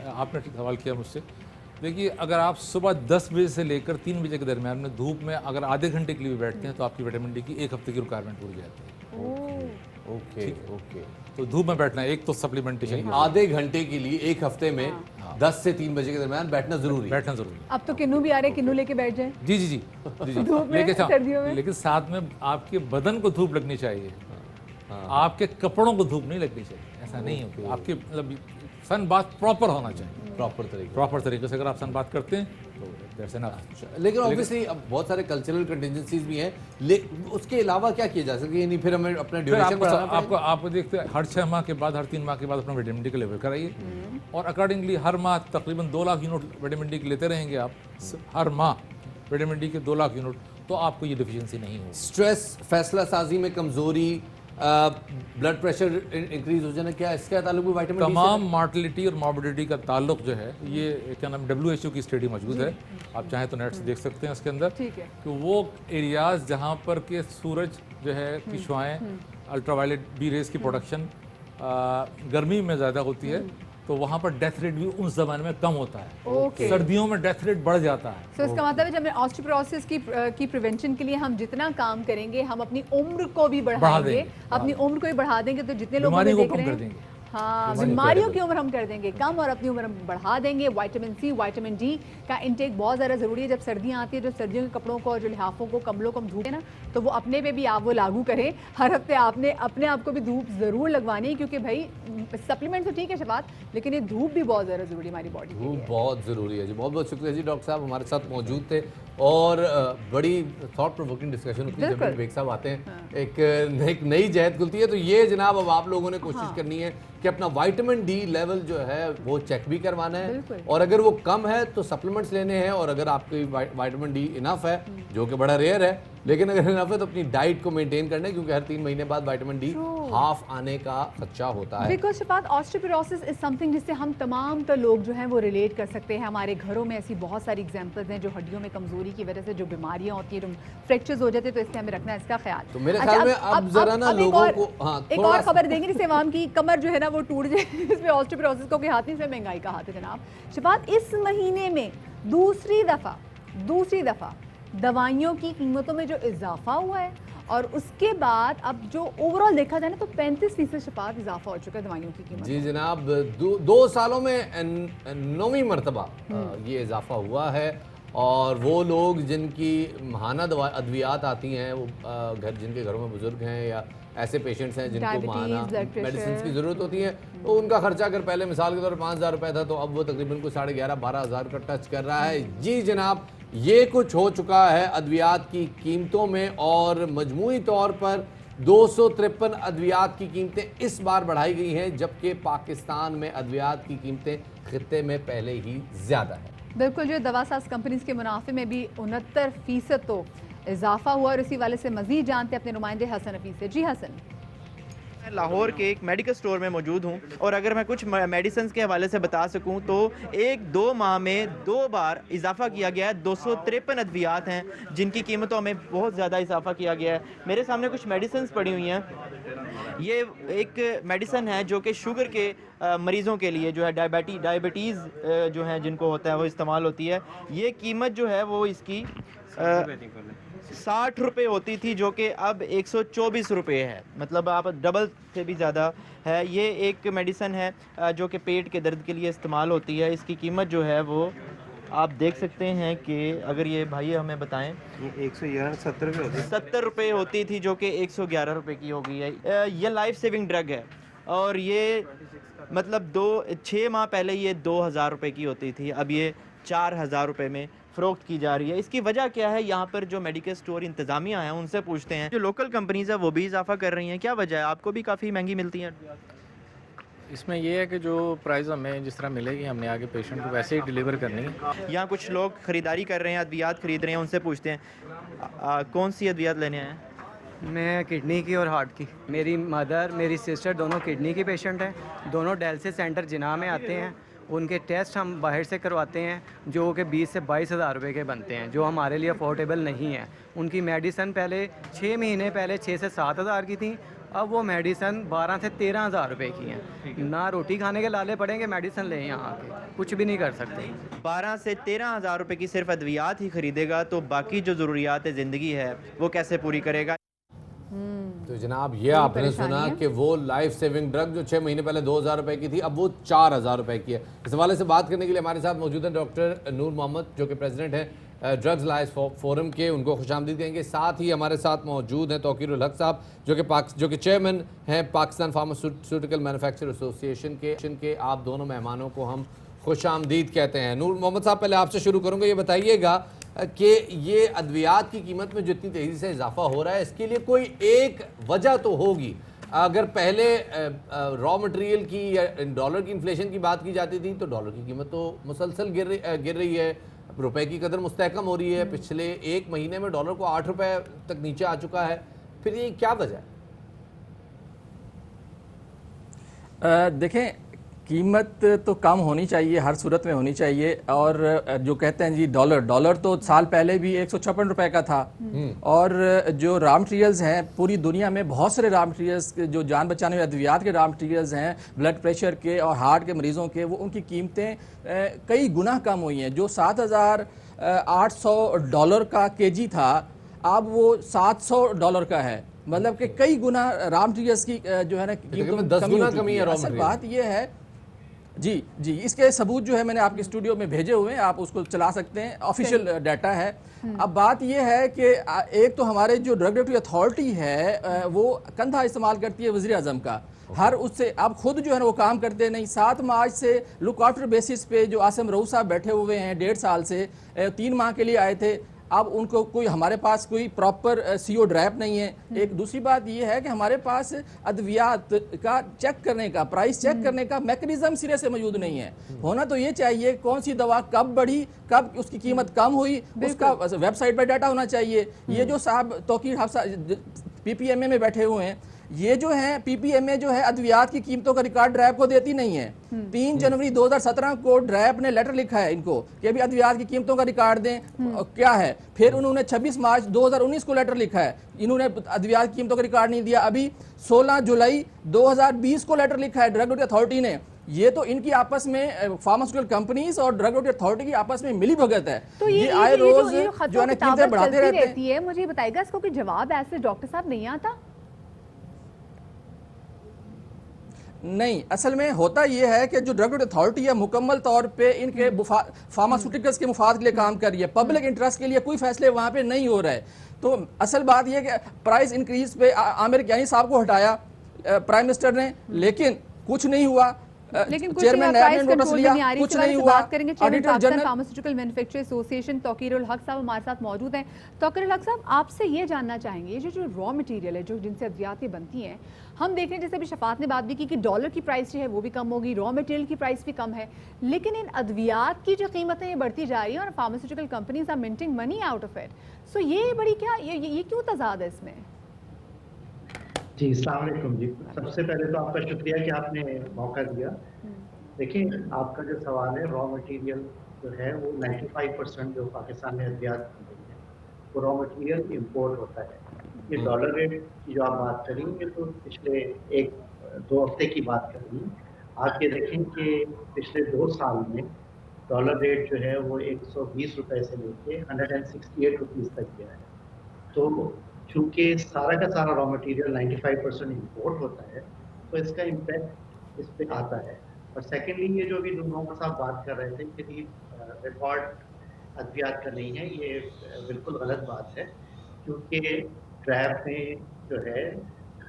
आपने ठीक सवाल किया मुझसे, देखिए अगर आप सुबह 10 बजे से लेकर 3 बजे के दरमियान में धूप में अगर आधे घंटे के लिए भी बैठते हैं तो आपकी विटामिन डी की 1 हफ्ते की रिक्वायरमेंट पूरी जाती है। ओके, तो धूप में बैठना एक तो सप्लीमेंटेशन, आधे घंटे के लिए 1 हफ्ते में 10 से 3 बजे के दरमियान बैठना जरूरी है। अब तो किन्नू भी आ रहे हैं, किन्नू लेके बैठ जाए। जी धूप में, सर्दियों में। लेकिन साथ में आपके बदन को धूप लगनी चाहिए, आपके कपड़ों को धूप नहीं लगनी चाहिए। ऐसा नहीं है, आपके मतलब सन बाथ प्रॉपर होना चाहिए, प्रॉपर तरीके से अगर आप सन बात करते हैं तो दैट्स एनफ। लेकिन ऑब्वियसली अब बहुत सारे कल्चरल कंटिजेंसीज भी हैं, उसके अलावा क्या किया जा सकता है? फिर हमें अपना ड्यूरेशन आपको देखते हैं हर 6 माह के बाद, हर 3 माह के बाद अपना विटामिन डी का लेवल कराइए, और अकॉर्डिंगली हर माह तकरीबन 2 लाख यूनिट विटामिन डी के लेते रहेंगे आप हर माह, विटामिन डी के 2 लाख यूनिट, तो आपको ये डिफिशियंसी नहीं होगी। स्ट्रेस, फैसला साजी में कमजोरी, ब्लड प्रेशर इंक्रीज हो जाना, क्या इसका ताल्लुक भी विटामिन डी से? तमाम मॉर्टिलिटी और मॉर्बिडिटी का ताल्लुक जो है, ये क्या नाम WHO की स्टडी मौजूद है, आप चाहें तो नेट से देख सकते हैं उसके अंदर, कि वो एरियाज जहाँ पर के सूरज जो है की शुआएँ, अल्ट्रावायलेट बी रेज की प्रोडक्शन गर्मी में ज़्यादा होती है, तो वहाँ पर डेथ रेट भी उस जमाने में कम होता है। सर्दियों में डेथ रेट बढ़ जाता है। तो इसका मतलब है जब ऑस्टियोपोरोसिस की प्रिवेंशन के लिए हम जितना काम करेंगे, हम अपनी उम्र को भी बढ़ाएंगे, अपनी उम्र को भी बढ़ा देंगे, तो जितने लोग हमें देख रहे हैं, हाँ, बीमारियों की उम्र हम कर देंगे कम और अपनी उम्र बढ़ा देंगे। विटामिन सी, विटामिन डी का इंटेक बहुत ज़्यादा ज़रूरी है। जब सर्दियाँ आती है, जो सर्दियों के कपड़ों को, जो लिहाफों को, कम्बलों को हम धूप है ना, तो वो अपने पे भी आप वो लागू करें। हर हफ्ते आपने अपने आप को भी धूप ज़रूर लगवानी है, क्योंकि भाई सप्लीमेंट तो ठीक है शबात, लेकिन ये धूप भी बहुत ज़्यादा ज़रूरी है हमारी बॉडी के लिए। धूप बहुत ज़रूरी है जी। बहुत बहुत शुक्रिया जी, डॉक्टर साहब हमारे साथ मौजूद थे, और बड़ी थॉट प्रोवोकिंग डिस्कशन होती है जब बेग साहब आते हैं, एक नई जहत खुलती है। तो ये जनाब अब आप लोगों ने कोशिश करनी है कि अपना विटामिन डी लेवल जो है वो चेक भी करवाना है, और अगर वो कम है तो सप्लीमेंट्स लेने हैं, और अगर आपकी विटामिन डी इनफ है, जो कि बड़ा रेयर है, लेकिन अगर इनफ है तो अपनी डाइट को मेंटेन करना है, क्योंकि हर 3 महीने बाद विटामिन डी हाफ आने का खदशा होता है। Because Shafat, osteoporosis is something जिससे हम तमाम तो लोग जो हैं वो रिलेट कर सकते हैं। हमारे घरों में ऐसी बहुत सारी एग्जांपल्स हैं जो हड्डियों में कमजोरी की वजह से जो बीमारियां होती हैं, जो फ्रैक्चर्स हो जाते हैं, तो इससे हमें रखना है इसका ख्याल। तो मेरे ख्याल में अब जरा ना लोगों को एक और खबर देंगे जिससे आवाम की कमर जो है ना वो टूट जाए। इसमें ऑस्टियोपोरोसिस को हाथ नहीं, इसमें महंगाई का हाथ है जनाब। शफात, इस महीने में दूसरी दफा दवाइयों की कीमतों में जो इजाफा हुआ है, और उसके बाद अब जो ओवरऑल देखा जाए ना, तो 35% शफात इजाफा हो चुका है दवाइयों की कीमत। जी जनाब, 2 सालों में 9वीं मरतबा ये इजाफा हुआ है, और वो लोग जिनकी माहाना अद्वियात आती हैं, वो जिनके घरों में बुजुर्ग हैं या ऐसे पेशेंट्स हैं जिनको माहाना मेडिसिन की ज़रूरत होती है, तो उनका खर्चा अगर पहले मिसाल के तौर पर 5,000 रुपये था, तो अब वो तकरीबन को 11,500-12,000 का टच कर रहा है। जी जनाब, ये कुछ हो चुका है अद्वियात की कीमतों में, और मजमूई तौर पर 253 अद्वियात की कीमतें इस बार बढ़ाई गई हैं, जबकि पाकिस्तान में अद्वियात की कीमतें खित्ते में पहले ही ज़्यादा है। बिल्कुल, जो दवासाज कंपनीज के मुनाफे में भी 69% तो इजाफा हुआ और इसी वाले से मजीद जानते हैं अपने नुमाइंदे हसन हफीज से। जी हसन। मैं लाहौर के एक मेडिकल स्टोर में मौजूद हूँ और अगर मैं कुछ मेडिसिन के हवाले से बता सकूँ तो 1-2 माह में 2 बार इजाफा किया गया है। 253 अद्वियात हैं जिनकी कीमतों में बहुत ज़्यादा इजाफा किया गया है। मेरे सामने कुछ मेडिसिन पड़ी हुई हैं। ये एक मेडिसिन है जो कि शुगर के मरीज़ों के लिए जो है डायबिटीज़ जो है जिनको होता है वो इस्तेमाल होती है। ये कीमत जो है वो इसकी 60 रुपये होती थी जो कि अब 124 रुपये है, मतलब आप डबल से भी ज़्यादा है। ये एक मेडिसिन है जो कि पेट के दर्द के लिए इस्तेमाल होती है। इसकी कीमत जो है वो आप देख सकते हैं कि अगर ये भाई हमें बताएं, ये 170 रुपये होती 70 रुपये होती थी जो कि 111 रुपये की हो गई है। ये लाइफ सेविंग ड्रग है और ये मतलब 6 माह पहले ये 2000 रुपये की होती थी, अब ये 4000 रुपये में फ़रोख्त की जा रही है। इसकी वजह क्या है? यहाँ पर जो मेडिकल स्टोर इंतज़ामिया हैं उनसे पूछते हैं। जो लोकल कंपनीज़ है वो भी इजाफा कर रही हैं, क्या वजह है? आपको भी काफ़ी महंगी मिलती हैं? इसमें ये है कि जो प्राइस हमें जिस तरह मिलेगी हमने आगे पेशेंट को वैसे ही डिलीवर करनी है। यहाँ कुछ लोग ख़रीदारी कर रहे हैं, अद्वियात ख़रीद रहे हैं, उनसे पूछते हैं कौन सी अद्वियात लेने आए हैं? मैं किडनी की और हार्ट की। मेरी मदर मेरी सिस्टर दोनों किडनी की पेशेंट हैं। दोनों डायलिसिस सेंटर जिनाह में आते हैं। उनके टेस्ट हम बाहर से करवाते हैं जो कि 20 से 22 हज़ार रुपये के बनते हैं, जो हमारे लिए अफोर्डेबल नहीं है। उनकी मेडिसन पहले 6 महीने पहले 6 से 7 हज़ार की थी, अब वो मेडिसन 12 से 13 हज़ार रुपये की हैं। ना रोटी खाने के लाले पड़ेंगे, मेडिसन लें यहाँ आके कुछ भी नहीं कर सकते। 12 से 13 हज़ार रुपये की सिर्फ अद्वियात ही खरीदेगा तो बाकी जो ज़रूरियात ज़िंदगी है वो कैसे पूरी करेगा? तो जनाब ये आपने सुना कि वो लाइफ सेविंग ड्रग जो 6 महीने पहले 2000 रुपए की थी अब वो 4000 रुपए की है। इस हवाले से बात करने के लिए हमारे साथ मौजूद हैं डॉक्टर नूर मोहम्मद जो कि प्रेसिडेंट हैं ड्रग्स लाइफ फोरम के, उनको खुशामदीद कहेंगे। साथ ही हमारे साथ मौजूद हैं तौकीरुल हक साहब जो कि चेयरमैन हैं पाकिस्तान फार्मास्यूटिकल मैन्युफैक्चर एसोसिएशन के। आप दोनों मेहमानों को हम खुशामदीद कहते हैं। नूर मोहम्मद साहब पहले आपसे शुरू करूँगा, ये बताइएगा कि ये अद्वियात की कीमत में जितनी तेज़ी से इजाफा हो रहा है इसके लिए कोई एक वजह तो होगी। अगर पहले रॉ मटेरियल की या डॉलर की इन्फ्लेशन की बात की जाती थी तो डॉलर की कीमत तो मुसलसल गिर रही है, रुपए की कदर मुस्तहकम हो रही है। पिछले 1 महीने में डॉलर को 8 रुपए तक नीचे आ चुका है, फिर ये क्या वजह है? देखें, कीमत तो कम होनी चाहिए, हर सूरत में होनी चाहिए। और जो कहते हैं जी डॉलर तो साल पहले भी 156 रुपए का था। और जो रॉ मटेरियल्स हैं पूरी दुनिया में बहुत सारे रॉ मटेरियल्स जो जान बचाने वाले अद्वियात के रॉ मटेरियल्स हैं, ब्लड प्रेशर के और हार्ट के मरीज़ों के, वो उनकी कीमतें कई गुना कम हुई हैं। जो $7,800 का केजी था अब वो $700 का है, मतलब कि कई गुना रॉ मटेरियल्स की जो है ना कीमतों में 10 गुना कमी है। असल बात ये है जी, इसके सबूत जो है मैंने आपके स्टूडियो में भेजे हुए हैं, आप उसको चला सकते हैं, ऑफिशियल डाटा है। अब बात ये है कि एक तो हमारे जो ड्रग रेगुलेटरी अथॉरिटी है वो कंधा इस्तेमाल करती है वज़ीर आज़म का, हर उससे आप खुद जो है ना वो काम करते नहीं। 7 मार्च से लुक आफ्टर बेसिस पे जो आसिम रऊफ साहब बैठे हुए हैं 1.5 साल से 3 माह के लिए आए थे, अब उनको कोई हमारे पास कोई प्रॉपर सीओ ड्राइव नहीं है। एक दूसरी बात यह है कि हमारे पास अद्वियात का चेक करने का, प्राइस चेक करने का मैकेनिज्म सिरे से मौजूद नहीं है। होना तो ये चाहिए कौन सी दवा कब बढ़ी, कब उसकी कीमत कम हुई, उसका वेबसाइट पर डाटा होना चाहिए। ये जो साहब तौकीर PPMA में बैठे हुए हैं, ये जो है PPMA जो है अद्वियात की कीमतों का रिकॉर्ड ड्राइव को देती नहीं है। 3 जनवरी 2017 को ड्राइव ने लेटर लिखा है इनको कि अभी अद्वियात की कीमतों का रिकॉर्ड दें, क्या है। फिर उन्होंने 26 मार्च 2019 को लेटर लिखा है, इन्होंने अद्वियात की कीमतों का रिकॉर्ड नहीं दिया। अभी 16 जुलाई 2020 को लेटर लिखा है ड्रग रेगुलेटरी अथॉरिटी ने। ये तो इनकी आपस में फार्मास्यूटिकल कंपनीज और ड्रग रेगुलेटरी अथॉरिटी की आपस में मिली भगत है। तो ये आए रोज जो है ना कीमतें बढ़ाते रहते हैं। मुझे बताइएगा इसको कोई जवाब ऐसे डॉक्टर साहब नहीं आता? नहीं, असल में होता यह है कि जो ड्रग अथॉरिटी है मुकम्मल तौर पे इनके फार्मास्यूटिकल्स के मुफाद के लिए काम कर रही है, पब्लिक इंटरेस्ट के लिए कोई फैसले वहाँ पे नहीं हो रहा है। तो असल बात यह कि प्राइस इंक्रीज पे आमिर ज्ञानी साहब को हटाया प्राइम मिनिस्टर ने, लेकिन कुछ नहीं हुआ। लेकिन कुछ चेयरमैन नैब ने नोटिस लिया, कुछ नहीं हुआ। बात करेंगे chairman auditor Pakistan general pharmaceutical manufacturer association Tauqeerul Haq साहब हमारे साथ मौजूद हैं। तौकीरुल हक साहब, आपसे ये जानना चाहेंगे, ये जो रॉ मटेरियल है, जो जिनसे अद्वियातें बनती हैं, हम देख रहे हैं जैसे अभी शफात ने बात भी की कि डॉलर की प्राइस जो है वो भी कम होगी, रॉ मटेरियल की प्राइस भी कम है, लेकिन इन अद्वियात की जो कीमतें ये बढ़ती जा रही हैं और pharmaceutical companies are minting money out of it. So ये बड़ी क्या ये क्यों तजाद है इसमें? जी, अस्सलाम वालेकुम जी। सबसे पहले तो आपका शुक्रिया कि आपने मौका दिया। देखिए, आपका जो सवाल है, रॉ मटेरियल जो है वो 95% जो पाकिस्तान में अद्वियात की गई है वो रॉ मटेरियल इंपोर्ट होता है। ये डॉलर रेट की जो आप बात करेंगे तो पिछले 1-2 हफ्ते की बात करेंगे, आप ये देखें कि पिछले 2 साल में डॉलर रेट जो है वो 120 रुपए से लेके 168 रुपीज़ तक गया है। तो चूँकि सारा का सारा रॉ मटेरियल 95% इंपोर्ट होता है, तो इसका इम्पैक्ट इस पे आता है। और सेकेंडली, ये जो अभी नूर मोहम्मद साहब बात कर रहे थे कि रिकॉर्ड अद्वियात का नहीं है, ये बिल्कुल गलत बात है, क्योंकि ट्रैप में जो है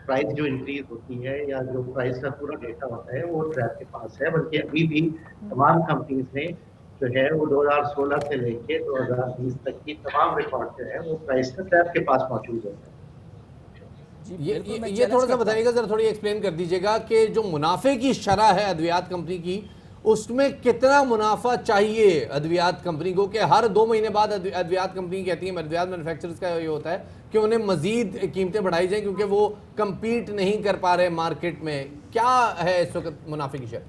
प्राइस जो इंक्रीज होती है या जो प्राइस का पूरा डेटा होता है वो ट्रैप के पास है। बल्कि अभी भी तमाम कंपनीज ने जो है वो 2016 से लेके 2020 तक की तमाम रिकॉर्ड जो है वो प्राइस का ट्रैप के पास मौजूद होता है। ये थोड़ा सा बताइएगा, जरा थोड़ी एक्सप्लेन कर दीजिएगा कि जो मुनाफे की शरह है अद्वियात कंपनी की, उसमें कितना मुनाफा चाहिए अद्वियात कंपनी को कि हर 2 महीने बाद अद्वियात कंपनी कहती है, अद्वियात मैन्युफैक्चरर्स का ये होता है कि उन्हें मजीद कीमतें बढ़ाई जाए क्योंकि वो कम्पीट नहीं कर पा रहे मार्केट में। क्या है इस वक्त मुनाफे की शरह?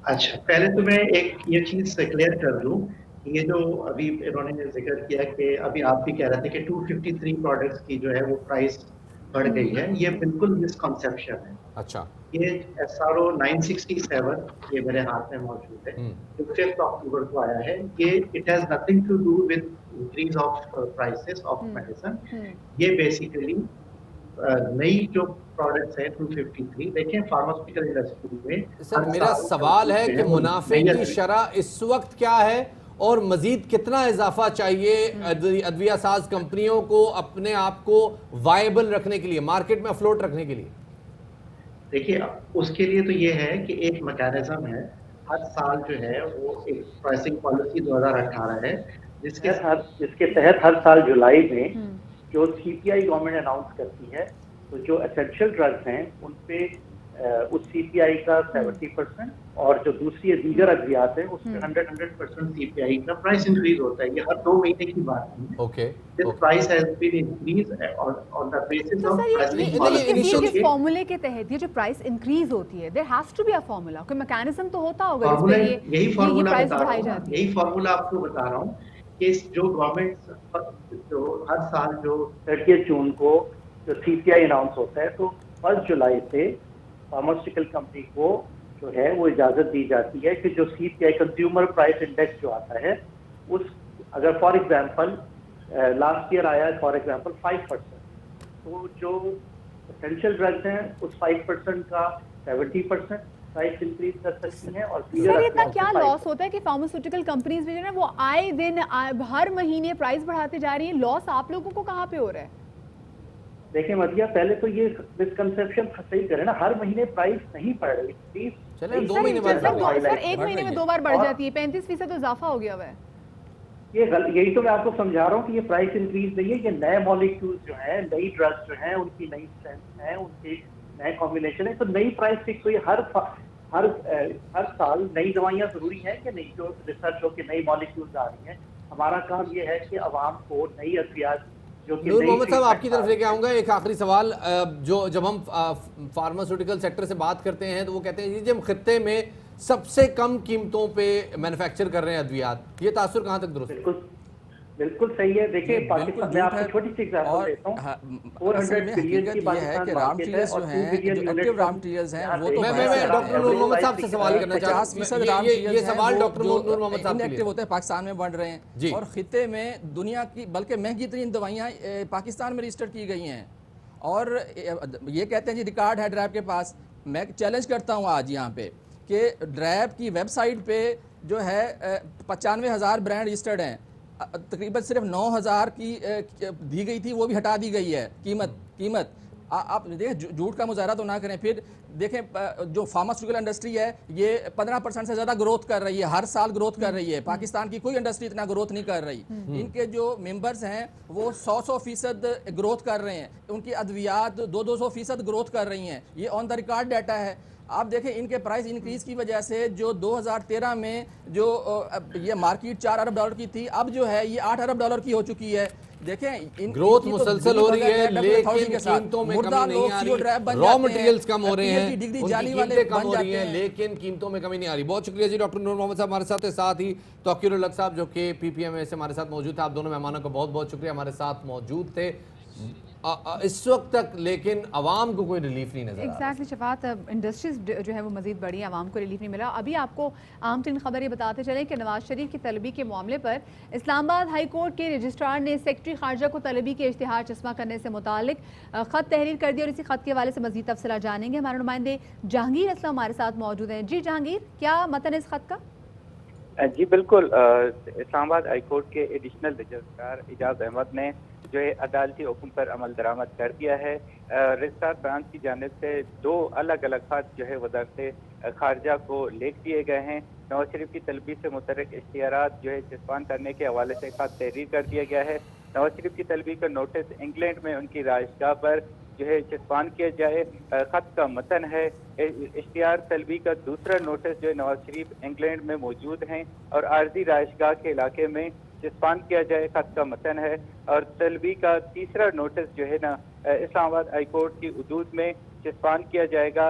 अच्छा, पहले तो मैं एक ये चीज़ क्लियर कर दूं, ये जो अभी इन्होंने जिक्र किया कि अभी आप भी कह रहे थे कि 253 प्रोडक्ट्स की जो है वो प्राइस बढ़ गई है, ये बिल्कुल मिसकंसेप्शन है। अच्छा, ये SRO 967 ये मेरे हाथ में मौजूद है, जो 5 अक्टूबर को आया है। ये it has nothing to do with increase of prices of medicine. ये बेसिकली नई जो प्रोडक्ट्स हैं 253, देखें फार्मास्यूटिकल इंडस्ट्री में। सर, मेरा सवाल है कि मुनाफे की शरह इस वक्त क्या है और मजीद कितना इजाफा चाहिए अद्विया साज कंपनियों को अपने आप को वायबल रखने के लिए, मार्केट में अफ्लोट रखने के लिए? देखिए, उसके लिए तो ये है कि एक मैकेनिज्म है, हर साल जो है वो एक प्राइसिंग पॉलिसी 2018 है, जिसके तहत हर साल जुलाई में जो CPI गवर्नमेंट अनाउंस करती है, तो जो एसेंशियल ड्रग्स हैं उन पे उस CPI का 70% और जो दूसरी दीगर अद्वियात है उस पे 100% CPI का प्राइस इंक्रीज होता है। ये हर 2 महीने की बात है। Okay, this price has been increase on the basis of pricing policy. फॉर्मूले के तहत ये जो प्राइस इंक्रीज होती है, there has to be a formula, कोई मैकेनिज्म तो होता होगा जिस पे यही फॉर्मूला प्राइस बढ़ाई जाती है। यही फॉर्मूला आपको बता रहा हूँ कि जो गवर्नमेंट जो हर साल जो 30 जून को जो CPI अनाउंस होता है, तो 1 जुलाई से फार्मास्यूटिकल कंपनी को जो है वो इजाज़त दी जाती है कि जो CPI कंज्यूमर प्राइस इंडेक्स जो आता है, उस अगर फॉर एग्जांपल लास्ट ईयर आया है फॉर एग्जांपल 5%, तो जो एसेंशियल ड्रग्स हैं उस 5% का 70% प्राइस इंक्रीज कर सकती हैं। और सर, इतना क्या लॉस होता है कि फार्मास्यूटिकल कंपनीज भी जो है वो आए दिन हर महीने प्राइस बढ़ाते जा रही है? लॉस आप लोगों को कहाँ पे हो रहा है? देखिए मदिया, पहले तो ये मिसकंसेप्शन सही करें ना, हर महीने प्राइस नहीं बढ़ रही, प्लीज। चले 2 महीने बाद सर, 1 महीने में 2 बार बढ़ जाती है, 35% तो इजाफा हो गया हुआ है। यही तो मैं आपको समझा रहा हूँ कि ये प्राइस इंक्रीज नहीं है, ये नए मॉलिक्यूल्स जो हैं, नई ड्रग्स जो हैं, उनकी नई स्ट्रेंथ है, उनके नए कॉम्बिनेशन है, तो नई प्राइस फिक्स हुई। हर साल नई दवाइयाँ जरूरी है कि नहीं, जो रिसर्च हो कि नई मॉलिक्यूल्स आ रही हैं। हमारा काम ये है कि आवाम को नई अद्वियात नूर मोहम्मद साहब, आपकी तरफ लेके आऊँगा एक आखिरी सवाल। जो जब हम फार्मास्यूटिकल सेक्टर से बात करते हैं तो वो कहते हैं जी हम खित्ते में सबसे कम कीमतों पे मैन्युफैक्चर कर रहे हैं अद्वियात, ये तासुर कहाँ तक दुरुस्त है? बिल्कुल सही है। देखिए, पाकिस्तान में आपको छोटी सी एग्जांपल देता हूँ, 400 बिलियन की पाकिस्तान मार्केट है और 2 बिलियन यूनिट रॉ मटेरियल्स हैं वो तो मैं डॉक्टर नूर मोहम्मद साहब से सवाल करना चाहता हूं। ये सवाल डॉक्टर नूर मोहम्मद साहब इनएक्टिव होते हैं, पाकिस्तान में बढ़ रहे हैं और खित्ते में दुनिया की बल्कि महंगी तरीन दवाइयाँ पाकिस्तान में रजिस्टर की गई हैं और ये कहते हैं जी रिकॉर्ड है ड्रैब के पास। मैं चैलेंज करता हूँ आज यहाँ पे कि ड्रैब की वेबसाइट पे जो है 95,000 ब्रांड रजिस्टर्ड हैं, तकरीबन सिर्फ 9,000 की दी गई थी, वो भी हटा दी गई है कीमत। आप देखें, झूठ का मुजाहरा तो ना करें। फिर देखें जो फार्मास्यूटिकल इंडस्ट्री है ये 15% से ज़्यादा ग्रोथ कर रही है, हर साल ग्रोथ कर रही है। पाकिस्तान की कोई इंडस्ट्री इतना ग्रोथ नहीं कर रही। इनके जो मेंबर्स हैं वो 100% ग्रोथ कर रहे हैं, उनकी अद्वियात 200% ग्रोथ कर रही हैं। ये ऑन द रिकॉर्ड डाटा है। आप देखें इनके प्राइस इंक्रीज की वजह से जो 2013 में जो ये मार्केट 4 अरब डॉलर की थी, अब जो है ये 8 अरब डॉलर की हो चुकी है। देखें ग्रोथ मुसलसल हो रही है, लेकिन कीमतों में कमी नहीं आ रही। रॉ मटेरियल्स कम हो रहे हैं, उनकी कीमतें कम हो रही हैं, लेकिन कीमतों में कमी नहीं आ रही। बहुत शुक्रिया जी डॉक्टर नूर मोहम्मद साहब हमारे साथ है, साथ ही तौकीर उल हक साहब जो कि PPMA से हमारे साथ मौजूद थे। आप दोनों मेहमानों को बहुत बहुत शुक्रिया, हमारे साथ मौजूद थे इस वक्त तक, लेकिन आवाम को कोई रिलीफ नहीं नजर एग्जैक्टली शफात, इंडस्ट्रीज जो है वो मजीद बढ़ी, आवाम को रिलीफ नहीं मिला। अभी आपको आम तरीन खबर ये बताते चलें कि नवाज शरीफ की तलबी के मामले पर इस्लामाबाद हाई कोर्ट के रजिस्ट्रार ने सेक्रेटरी खारजा को तलबी के इश्तिहार चस्मा करने से मुतालिक ख़त तहरीर कर दिया और इसी खत के हवाले से मजीद तफसीला जानेंगे। हमारे नुमाइंदे जहांगीर असलम हमारे साथ मौजूद हैं। जी जहांगीर, क्या मतन इस खत का? जी बिल्कुल, इस्लामाबाद हाई कोर्ट के एडिशनल रजिस्ट्रार एजाज अहमद ने जो है अदालती हुक्म पर अमल दरामद कर दिया है। रजिस्ट्रार फ्रांस की जानिब से 2 अलग अलग खत जो है वजारत खारजा को लिख दिए गए हैं। नवाज शरीफ की तलबी से मुतल्लिक़ इश्तिहारात जो है चस्पान करने के हवाले से खत तहरीर कर दिया गया है। नवाज शरीफ की तलबी का नोटिस इंग्लैंड में उनकी राजगाह पर जो है चस्पान किया जाए। खत का मतन है, इश्तिहार तलबी का दूसरा नोटिस जो है नवाज शरीफ इंग्लैंड में मौजूद हैं और आर्जी राजगाह के इलाके में चस्पान किया जाए, खत का मतन है। और तलबी का तीसरा नोटिस जो है ना इस्लामाबाद हाई कोर्ट की हदूद में चस्पान किया जाएगा।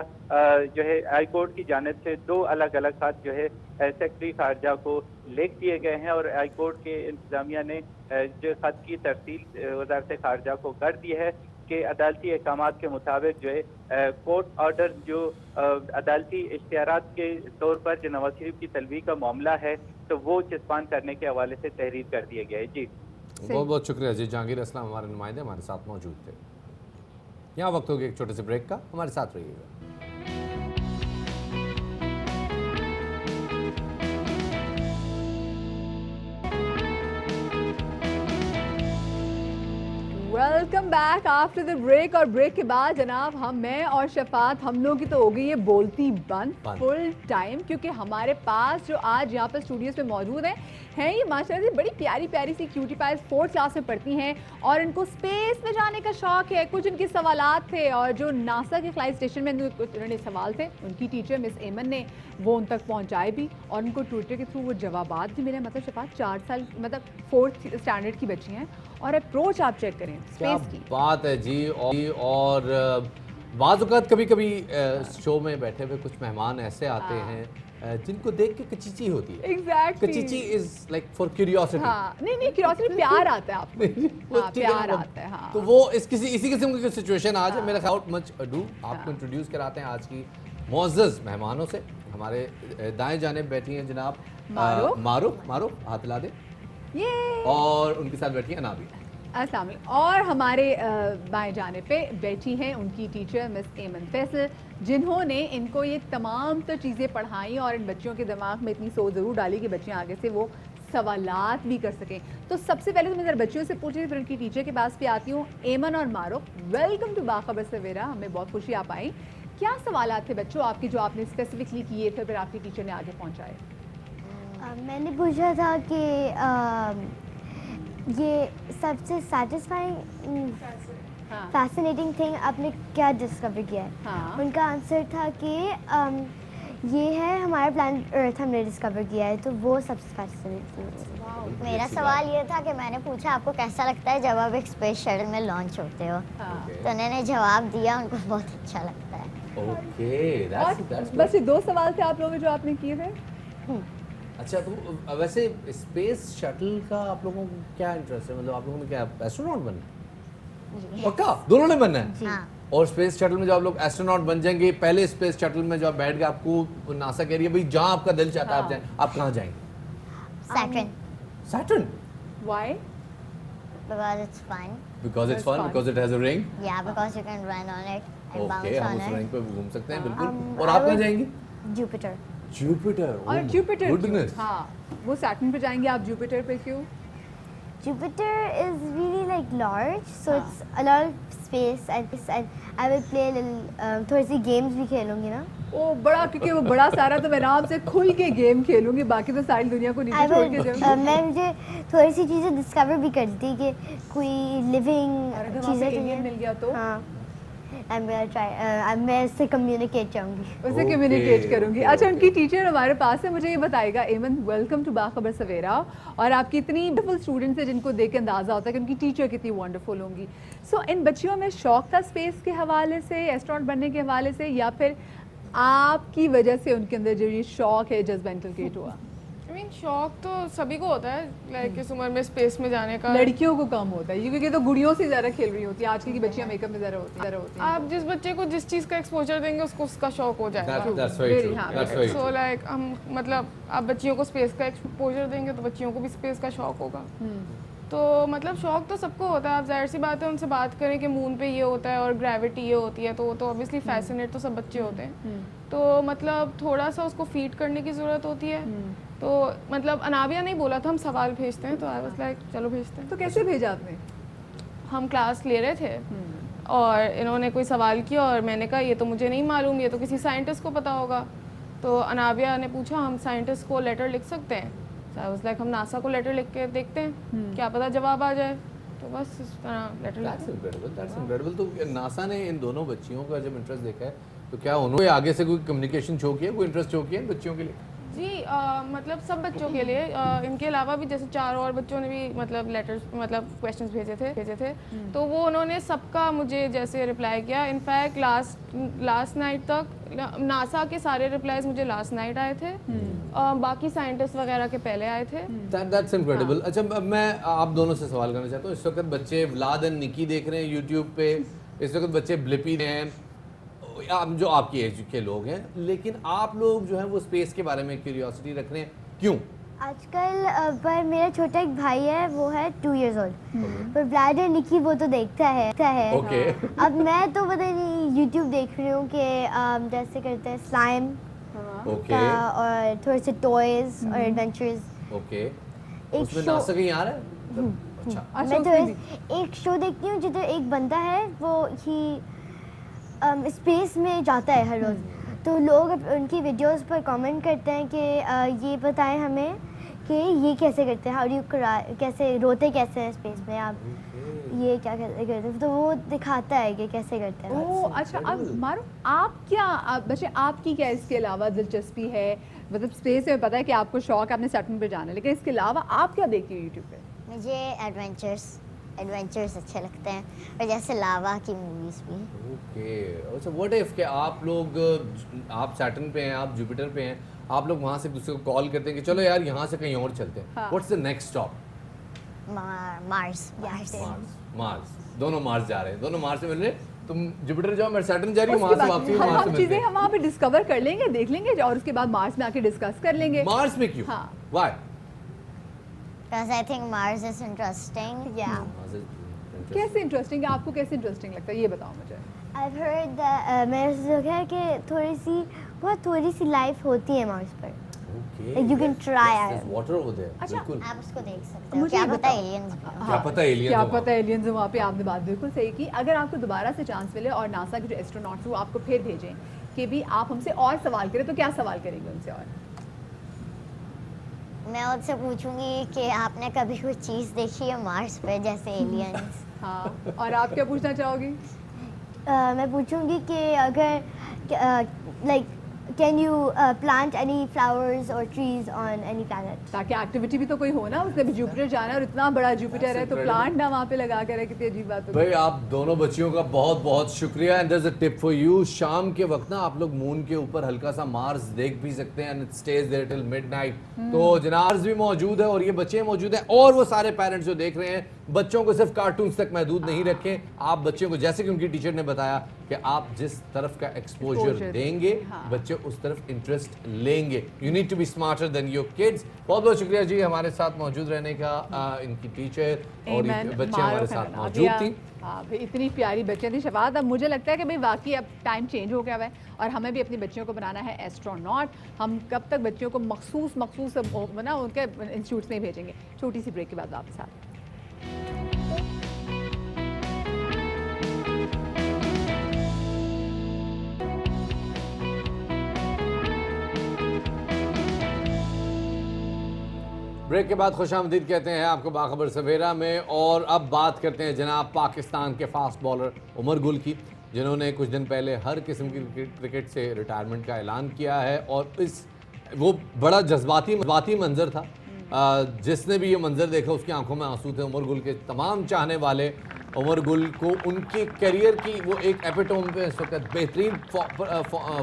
जो है हाई कोर्ट की जानिब से 2 अलग अलग खत जो है सेक्रेटरी खारजा को लिख दिए गए हैं और हाई कोर्ट के इंतजामिया ने जो खत की तरसील वजारत खारजा को कर दी है कि अदालती अहकामात के मुताबिक जो है कोर्ट ऑर्डर जो अदालती इश्तिहारात के तौर पर जो नवाज शरीफ की तलबी का मामला है तो वो चस्पान करने के हवाले से तहरीर कर दिया गया है। जी बहुत बहुत शुक्रिया जी जहांगीर असलम हमारे नुमाइंदे हमारे साथ मौजूद थे। यहाँ वक्त हो गया एक छोटे से ब्रेक का, हमारे साथ रहिएगा। Welcome back after the break. और ब्रेक के बाद जनाब मैं और शफात हम लोग की तो हो गई है बोलती बंद फुल टाइम, क्योंकि हमारे पास जो आज यहाँ पर स्टूडियोज में मौजूद हैं ये माशाल्लाह से बड़ी प्यारी प्यारी सी क्यूटी पाइज 4th क्लास में पढ़ती हैं और इनको स्पेस में जाने का शौक है। कुछ इनके सवालात थे और जो नासा के फ्लाइट स्टेशन में उन्होंने सवाल थे उनकी टीचर मिस एमन ने वो उन तक पहुँचाए भी और उनको ट्विटर के थ्रू वो जवाबात भी मिले। मतलब शफात 4 साल मतलब 4th स्टैंडर्ड की बच्ची हैं और अप्रोच आप चेक करें स्पेस की। बात है जी। और बाज़ कभी कभी शो में बैठे हुए कुछ मेहमान ऐसे आते हैं जिनको देख के कचीची होती है। Exactly. कचीची इज लाइक फॉर क्यूरियोसिटी। हाँ, नहीं क्यूरियोसिटी प्यार आता है आपको। हाँ, प्यार आता है। हाँ। तो वो इसी किस्म की सिचुएशन आज है। मेरा ख्याल मच अडू आपको इंट्रोड्यूस कराते हैं आज की मुअज़्ज़ज़ मेहमानों से। हमारे दाएं जानिब बैठी हैं जनाब मारूफ हाथ ला दे, और उनके साथ बैठी है अनाबी। अस्सलाम वालेकुम। और हमारे बाएं जाने पे बैठी हैं उनकी टीचर मिस एमन फैसल, जिन्होंने इनको ये तमाम तो चीज़ें पढ़ाई और इन बच्चों के दिमाग में इतनी सोच ज़रूर डाली कि बच्चे आगे से वो सवालात भी कर सकें। तो सबसे पहले तो मैं ज़रा बच्चों से पूछी फिर उनकी टीचर के पास भी आती हूँ। एमन और मारूफ, वेलकम टू बाखबर सवेरा। हमें बहुत खुशी आप आई। क्या सवालात थे बच्चों आपके जो आपने स्पेसिफिकली किए थे फिर आपकी टीचर ने आगे पहुँचाए? मैंने पूछा था कि ये सबसे सेटिस्फाइंग फैसिनेटिंग थिंग आपने क्या डिस्कवर किया है? उनका आंसर था कि ये है हमारा प्लैनेट अर्थ हमने डिस्कवर किया है, तो वो सबसे फैसिनेटिंग। मेरा सवाल ये था कि मैंने पूछा आपको कैसा लगता है जब आप एक स्पेस शटल में लॉन्च होते हो, तो उन्होंने जवाब दिया उनको बहुत अच्छा लगता है। ओके, बस ये 2 सवाल थे आप लोगों जो आपने किए थे। अच्छा, तो वैसे स्पेस शटल का आप लोगों को क्या इंटरेस्ट है? मतलब आप लोगों ने क्या एस्ट्रोनॉट बनना है? पक्का दोनों ने बनना है? हाँ। और स्पेस शटल में जो आप लोग एस्ट्रोनॉट बन जाएंगे, पहले स्पेस शटल में जो आप बैठ गए, आपको नासा कह रही है भाई जहाँ आपका दिल चाहता है आप जाएं, आप कहाँ जाएंगे? Saturn? Why? Because it's fun. Because it's fun? Because it has a ring? Yeah, because you can run on it and bounce Okay, हम on उस it. रिंग पे घूम सकते हैं बिल्कुल। और आप कहाँ जाएंगे? Jupiter. जुपिटर। और जुपिटर गुडनेस। हाँ, वो सैटर्न पे जाएंगे, आप जुपिटर पे क्यों? Jupiter is really like large, so it's a lot of space, and I will play a little थोड़ी सी games भी खेलूंगी ना। ओ बड़ा, क्योंकि वो बड़ा सारा तो मैं आराम से खुल के गेम खेलूंगी, बाकी तो सारी दुनिया को नीचे छोड़ के जाऊंगी। मैं मुझे थोड़ी सी चीजें डिस्कवर भी करती कि कोई लिविंग चीजें मिल गया तो हाँ, मैं इससे कम्युनिकेट चाहूँगी, उससे कम्युनिकेट करूंगी। अच्छा, उनकी टीचर हमारे पास है, मुझे ये बताएगा एमन, वेलकम टू बाखबर सवेरा। और आपकी इतनी ब्यूटीफुल स्टूडेंट्स है जिनको देख के अंदाजा होता है कि उनकी टीचर कितनी वंडरफुल होंगी। सो इन बच्चियों में शौक था स्पेस के हवाले से, एस्ट्रोनॉट बनने के हवाले से, या फिर आपकी वजह से उनके अंदर जो ये शौक है जज्बेंटल क्रिएट हुआ? I mean, शौक तो सभी को होता है, लाइक इस उम्र में स्पेस में जाने का। लड़कियों को कम होता है क्योंकि तो गुड़ियों से ज़्यादा खेल रही होती है, आजकल की बच्चियां मेकअप में ज़्यादा होती हैं। आप जिस बच्चे को जिस चीज़ का एक्सपोजर देंगे उसको उसका शौक हो जाएगा। सो लाइक हम मतलब आप बच्चियों को स्पेस का एक्सपोजर देंगे तो बच्चियों को भी स्पेस का शौक होगा। तो मतलब शौक तो सबको होता है। आप जाहिर सी बात है उनसे बात करें कि मून पे ये होता है और ग्रेविटी ये होती है, तो वो तो ऑब्वियसली फैसिनेट तो सब बच्चे होते हैं। तो मतलब थोड़ा सा उसको फीड करने की ज़रूरत होती है। तो मतलब अनाविया नहीं बोला था, हम सवाल भेजते हैं, तो आई वाज लाइक चलो भेजते हैं। तो कैसे भेजा आपने? हम क्लास ले रहे थे और इन्होंने कोई सवाल किया और मैंने कहा ये तो मुझे नहीं मालूम, ये तो किसी साइंटिस्ट को पता होगा। तो अनाविया ने पूछा हम साइंटिस्ट को लेटर लिख सकते हैं? आई वाज लाइक हम नासा को लेटर लिख के देखते हैं, क्या पता जवाब आ जाए। तो बस इस तरह लेटर That's incredible। तो नासा ने इन दोनों बच्चियों का जब इंटरेस्ट देखा है तो क्या उन्होंने आगे से कोई कम्युनिकेशन शो किया, कोई इंटरेस्ट शो किया इन बच्चियों के लिए? जी मतलब सब बच्चों के लिए, इनके अलावा भी जैसे 4 और बच्चों ने भी मतलब लेटर्स मतलब क्वेश्चंस भेजे थे तो वो उन्होंने सबका मुझे जैसे रिप्लाई किया। इनफैक्ट लास्ट नाइट तक नासा के सारे रिप्लाईज मुझे लास्ट नाइट आए थे, बाकी साइंटिस्ट वगैरह के पहले आए थे। That's incredible। अच्छा, मैं आप दोनों से सवाल करना चाहता हूँ। इस वक्त बच्चे व्लाद एंड निकी देख रहे हैं यूट्यूब पे, इस वक्त बच्चे ब्लिपी हैं, जो आपकी एज के लोग हैं, लेकिन आप लोग जो है वो स्पेस के बारे में क्यूरियोसिटी रख रहे हैं, क्यों? आजकल पर मेरा छोटा एक भाई है, वो है 2 years old, पर व्लाद और निकी वो तो देखता है। अब मैं तो पता नहीं यूट्यूब देख रही हूँ कि जैसे करते हैं स्लाइम का और थोड़े से टॉयज और एडवेंचर्स। उसमें नासा कहीं आ रहा है? अच्छा, मैं तो एक शो देखती हूँ जिधर एक बंदा है वो स्पेस में जाता है हर रोज़, तो लोग उनकी वीडियोस पर कमेंट करते हैं कि ये बताएं हमें कि ये कैसे करते हैं, हाउ डू कैसे रोते कैसे हैं स्पेस में आप, ये क्या करते हैं, तो वो दिखाता है कि कैसे करते हैं। ओह अच्छा, अब मारो आप क्या बच्चे आपकी क्या इसके अलावा दिलचस्पी है? मतलब स्पेस में पता है कि आपको शौक है, आपने सैटर्न पे जाना है, लेकिन इसके अलावा आप क्या देखती हो यूट्यूब पे? मुझे एडवेंचर्स अच्छे लगते हैं, और जैसे लावा की मूवीज भी। ओके, अच्छा, व्हाट इफ के आप लोग, आप सैटर्न पे हैं, आप जुपिटर पे हैं, आप लोग वहाँ से एक दूसरे को कॉल करते हैं कि चलो यार यहाँ से कहीं और चलते हैं, what's the next stop? Mars. दोनों मार्स जा रहे हैं, दोनों मार्स से मिल रहे हैं, तुम जुपिटर जाओ, मैं सैटर्न जा रही हूँ, वहाँ से वापसी मार्स से चीजें हम वहाँ पे डिस्कवर कर लेंगे, देख लेंगे, और उसके बाद मार्स में आके डिस्कस कर लेंगे। मार्स में क्यों? Why? Because I think Mars is interesting. Yeah. कैसे इंटरेस्टिंग है आपको, कैसे इंटरेस्टिंग लगता है ये बताओ मुझे। I've heard that मैंने सुना है कि थोड़ी सी लाइफ होती है मार्स पर। Okay. You can try There's water over there. अच्छा, बिल्कुल। आप उसको देख सकते हो। क्या पता एलियंस क्या पता एलियंस वहाँ पे। आपने बात बिल्कुल सही की। अगर आपको दोबारा से चांस मिले और नासा के जो एस्ट्रोनॉट्स वो आपको फिर भेजें कि भी आप हमसे और सवाल करें, तो क्या सवाल करेंगे उनसे? और मैं उनसे पूछूंगी कि आपने कभी कोई चीज़ देखी है मार्स पे जैसे एलियंस? हाँ, और आप क्या पूछना चाहोगी? मैं पूछूंगी कि अगर like can you plant any flowers और ट्रीज ऑन एनी प्लैनेट, ताकि एक्टिविटी भी तो कोई हो ना। उसने भी जुपिटर जाना है और इतना बड़ा जुपिटर है, तो प्लांट ना वहाँ पे लगा कर है, कितनी अजीब बात है। भाई आप दोनों बच्चियों का बहुत बहुत शुक्रिया। And there is a tip for you, शाम के वक्त ना आप लोग मून के ऊपर हल्का सा मार्स देख भी सकते हैं, and it stays there till midnight. तो जनार्स भी मौजूद है और ये बच्चे मौजूद हैं, और वो सारे पेरेंट्स जो देख रहे हैं, बच्चों को सिर्फ कार्टून्स तक महदूद नहीं रखें। आप बच्चों को, जैसे कि उनकी टीचर ने बताया, कि आप जिस तरफ का एक्सपोजर देंगे, बच्चे उस तरफ इंटरेस्ट लेंगे। You need to be smarter than your kids. बहुत बहुत शुक्रिया जी हमारे साथ मौजूद रहने का, इनकी टीचर और बच्चे हमारे साथ मौजूद थी। हाँ भाई, इतनी प्यारी बच्चियाँ थी शफात। अब मुझे लगता है कि भाई वाकई अब टाइम चेंज हो गया है और हमें भी अपनी बच्चियों को बनाना है एस्ट्रोनॉट। हम कब तक बच्चियों को मखसूस ना उनके इंस्टीट्यूट्स में भेजेंगे। छोटी सी ब्रेक के बाद वापस आते हैं। ब्रेक के बाद खुशामदीद कहते हैं आपको बाखबर सवेरा में। और अब बात करते हैं जनाब पाकिस्तान के फास्ट बॉलर उमर गुल की, जिन्होंने कुछ दिन पहले हर किस्म की क्रिकेट से रिटायरमेंट का ऐलान किया है। और वो बड़ा जज्बाती मंजर था। जिसने भी ये मंजर देखा उसकी आंखों में आंसू थे। उमर गुल के तमाम चाहने वाले उमर गुल को उनके करियर की वो एक एपिटोम पे इस वक्त बेहतरीन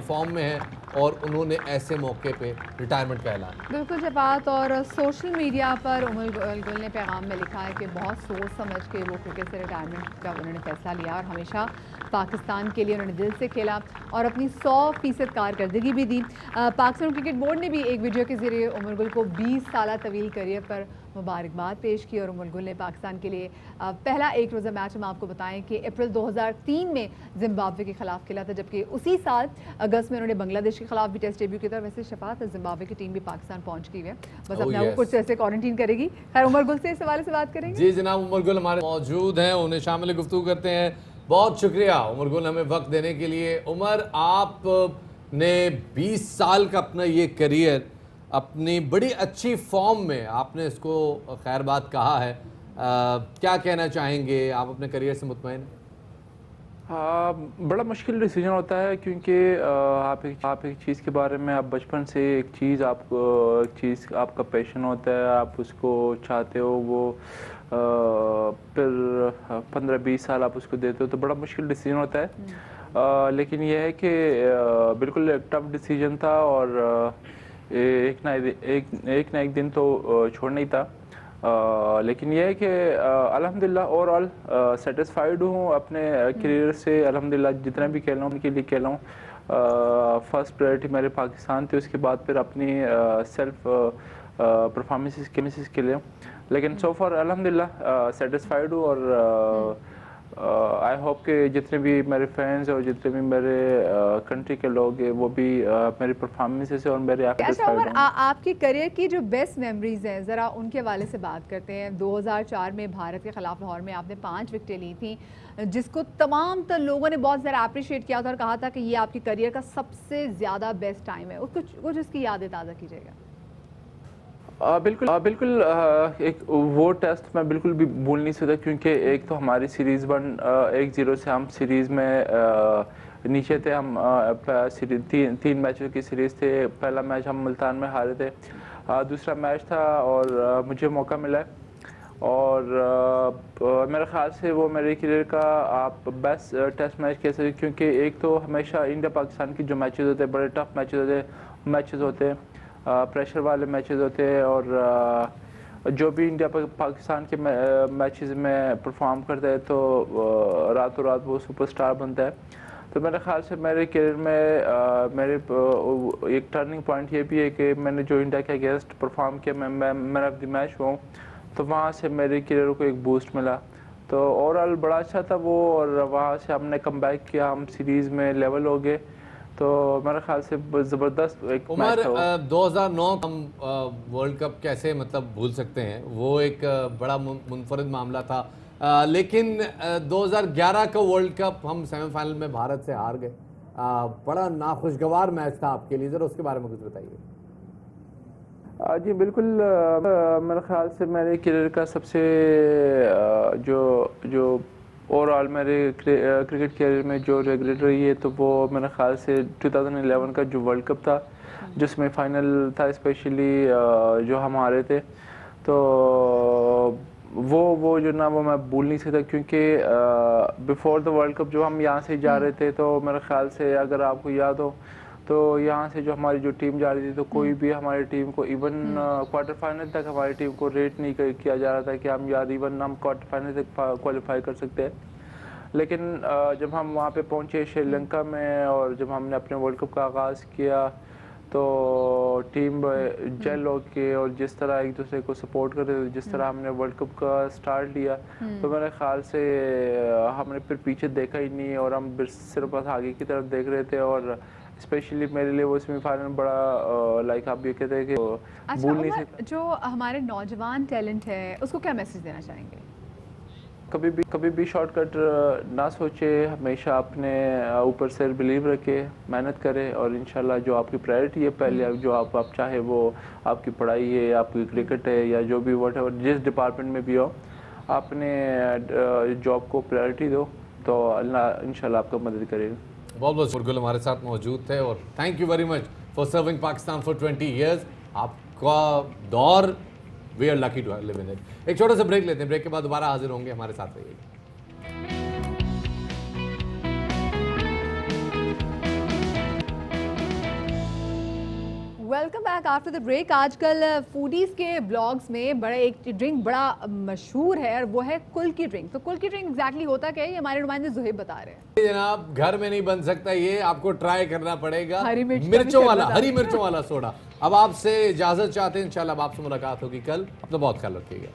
फॉर्म में है और उन्होंने ऐसे मौके पे रिटायरमेंट का ऐलान। बिल्कुल शफात। और सोशल मीडिया पर उमर गुल ने पैगाम में लिखा है कि बहुत सोच समझ के वो क्रिकेट से रिटायरमेंट का उन्होंने फैसला लिया और हमेशा पाकिस्तान के लिए उन्होंने दिल से खेला और अपनी 100% कारकर्दगी भी दी। पाकिस्तान क्रिकेट बोर्ड ने भी एक वीडियो के ज़रिए उमर गुल को 20 साल तवील करियर पर मुबारकबाद पेश की। और उमर गुल ने पाकिस्तान के लिए पहला एक रोज़ा मैच हम आपको बताएं कि अप्रैल 2003 में जिम्बाब्वे के खिलाफ खेला था, जबकि उसी साल अगस्त में उन्होंने बांग्लादेश के खिलाफ भी टेस्ट डेब्यू किया था। वैसे शफात जिम्बाब्वे की टीम भी पाकिस्तान पहुंच गई है, बस अपने आपको कुछ ऐसे क्वारंटीन करेगी। खैर उमर गुल से इस हवाले से बात करेंगे। जी जनाब, उमर गुल हमारे मौजूद हैं, उन्हें शामिल गुफ्तगू करते हैं। बहुत शुक्रिया उमर गुल हमें वक्त देने के लिए। उमर, आपने 20 साल का अपना ये करियर अपनी बड़ी अच्छी फॉर्म में आपने इसको खैर बात कहा है, क्या कहना चाहेंगे? आप अपने करियर से मुतमईन हैं? बड़ा मुश्किल डिसीजन होता है क्योंकि आप एक चीज़ के बारे में आप बचपन से एक चीज़ आपका पैशन होता है, आप उसको चाहते हो, वो फिर 15-20 साल आप उसको देते हो तो बड़ा मुश्किल डिसीजन होता है। लेकिन यह है कि बिल्कुल एक टफ डिसीजन था और एक ना एक दिन तो छोड़ना ही था। लेकिन यह है कि अल्हम्दुलिल्लाह ओवरऑल सेटिस्फाइड हूँ अपने करियर से। अल्हम्दुलिल्लाह जितना भी खेला हूँ उनके लिए खेला हूँ। फर्स्ट प्रायोरिटी मेरे पाकिस्तान थी, उसके बाद फिर अपनी सेल्फ परफॉर्मेंसेस के लिए। लेकिन सो फार अल्हम्दुलिल्लाह सेटिस्फाइड हूँ और आई होप कि जितने भी मेरे फैंस और जितने भी मेरे कंट्री के लोग हैं वो भी मेरी परफॉर्मेंस से और मेरे अच्छा उमर, आपके करियर की जो बेस्ट मेमोरीज हैं ज़रा उनके हवाले से बात करते हैं। 2004 में भारत के खिलाफ लाहौर में आपने 5 विकेटें ली थी, जिसको तमाम लोगों ने बहुत ज़्यादा अप्रिशिएट किया था और कहा था कि ये आपकी करियर का सबसे ज़्यादा बेस्ट टाइम है। उसको कुछ इसकी यादें ताज़ा कीजिएगा। बिल्कुल एक वो टेस्ट मैं बिल्कुल भी भूल नहीं सकता क्योंकि एक तो हमारी सीरीज़ 1-0 से हम सीरीज़ में नीचे थे। हम तीन मैचों की सीरीज़ थे। पहला मैच हम मुल्तान में हारे थे, दूसरा मैच था और मुझे मौका मिला और मेरे ख्याल से वो मेरे करियर का आप बेस्ट टेस्ट मैच कह सकते क्योंकि एक तो हमेशा इंडिया पाकिस्तान की जो मैचेस होते हैं बड़े टफ मैचेस होते हैं, प्रेशर वाले मैचेस होते हैं और जो भी इंडिया पाकिस्तान के मैचेस में परफॉर्म करता है तो रातों रात वो सुपरस्टार बनता है। तो मेरे ख्याल से मेरे करियर में मेरे एक टर्निंग पॉइंट ये भी है कि मैंने जो इंडिया के अगेंस्ट परफॉर्म किया, मैं मैन ऑफ द मैच हुआ हूँ, तो वहाँ से मेरे करियर को एक बूस्ट मिला। तो ओवरऑल बड़ा अच्छा था वो और वहाँ से हमने कम बैक किया, हम सीरीज़ में लेवल हो गए। तो मेरे ख्याल से ज़बरदस्त एक उमर 2009 हम वर्ल्ड कप कैसे मतलब भूल सकते हैं, वो एक बड़ा मुनफरिद मामला था। लेकिन 2011 का वर्ल्ड कप हम सेमीफाइनल में भारत से हार गए, बड़ा नाखुशगवार मैच था आपके लिए, ज़रा उसके बारे में कुछ बताइए। जी बिल्कुल, मेरे ख्याल से मेरे करियर का सबसे जो ओवरऑल मेरे क्रिकेट करियर में जो रिग्रेट रही है तो वो मेरे ख्याल से 2011 का जो वर्ल्ड कप था जिसमें फाइनल था, स्पेशली जो हम हारे थे, तो वो जो ना वो मैं भूल नहीं सकता क्योंकि बिफोर द वर्ल्ड कप जो हम यहाँ से जा रहे थे तो मेरे ख्याल से अगर आपको याद हो तो यहाँ से जो हमारी जो टीम जा रही थी तो कोई भी हमारी टीम को इवन क्वार्टर फाइनल तक हमारी टीम को रेट नहीं किया जा रहा था कि हम यार इवन हम क्वार्टर फाइनल तक क्वालिफाई कर सकते हैं। लेकिन जब हम वहाँ पे पहुँचे श्रीलंका में और जब हमने अपने वर्ल्ड कप का आगाज़ किया तो टीम जेल हो के और जिस तरह एक दूसरे को सपोर्ट कर रहे थे, जिस तरह हमने वर्ल्ड कप का स्टार्ट लिया तो मेरे ख्याल से हमने फिर पीछे देखा ही नहीं और हम सिर्फ बस आगे की तरफ देख रहे थे। और स्पेशली मेरे लिए वो सेमीफाइनल बड़ा लाइक आप ये कहते हैं कि भूल नहीं सकते। जो हमारे नौजवान टैलेंट है उसको क्या मैसेज देना चाहेंगे? कभी भी शॉर्टकट ना सोचे, हमेशा अपने ऊपर से बिलीव रखे, मेहनत करे और इंशाल्लाह जो आपकी प्रायोरिटी है पहले जो आप चाहे वो आपकी पढ़ाई है, आपकी क्रिकेट है या जो भी व्हाटएवर जिस डिपार्टमेंट में भी हो, आपने जॉब को प्रायोरिटी दो तो अल्लाह इंशाल्लाह आपका मदद करेगा। बहुत बहुत मुरगुल हमारे साथ मौजूद थे और thank you very much for serving Pakistan for 20 years. आपका दौर we are lucky to live in it. एक छोटा सा ब्रेक लेते हैं, ब्रेक के बाद दोबारा हाजिर होंगे, हमारे साथ रहिए। Welcome back after the break. आजकल फूडीज के ब्लॉग्स में बड़ा एक ड्रिंक बड़ा मशहूर है और वो है कुल की ड्रिंक। तो कुल की ड्रिंक एग्जैक्टली होता क्या है, ये हमारे नुमाइंदे ज़ुहैब बता रहे हैं। जनाब घर में नहीं बन सकता, ये आपको ट्राई करना पड़ेगा। हरी मिर्चों वाला, हरी मिर्चों वाला सोडा। अब आपसे इजाजत चाहते हैं, इंशाल्लाह अब आपसे मुलाकात होगी कल। अपना बहुत ख्याल रखिएगा।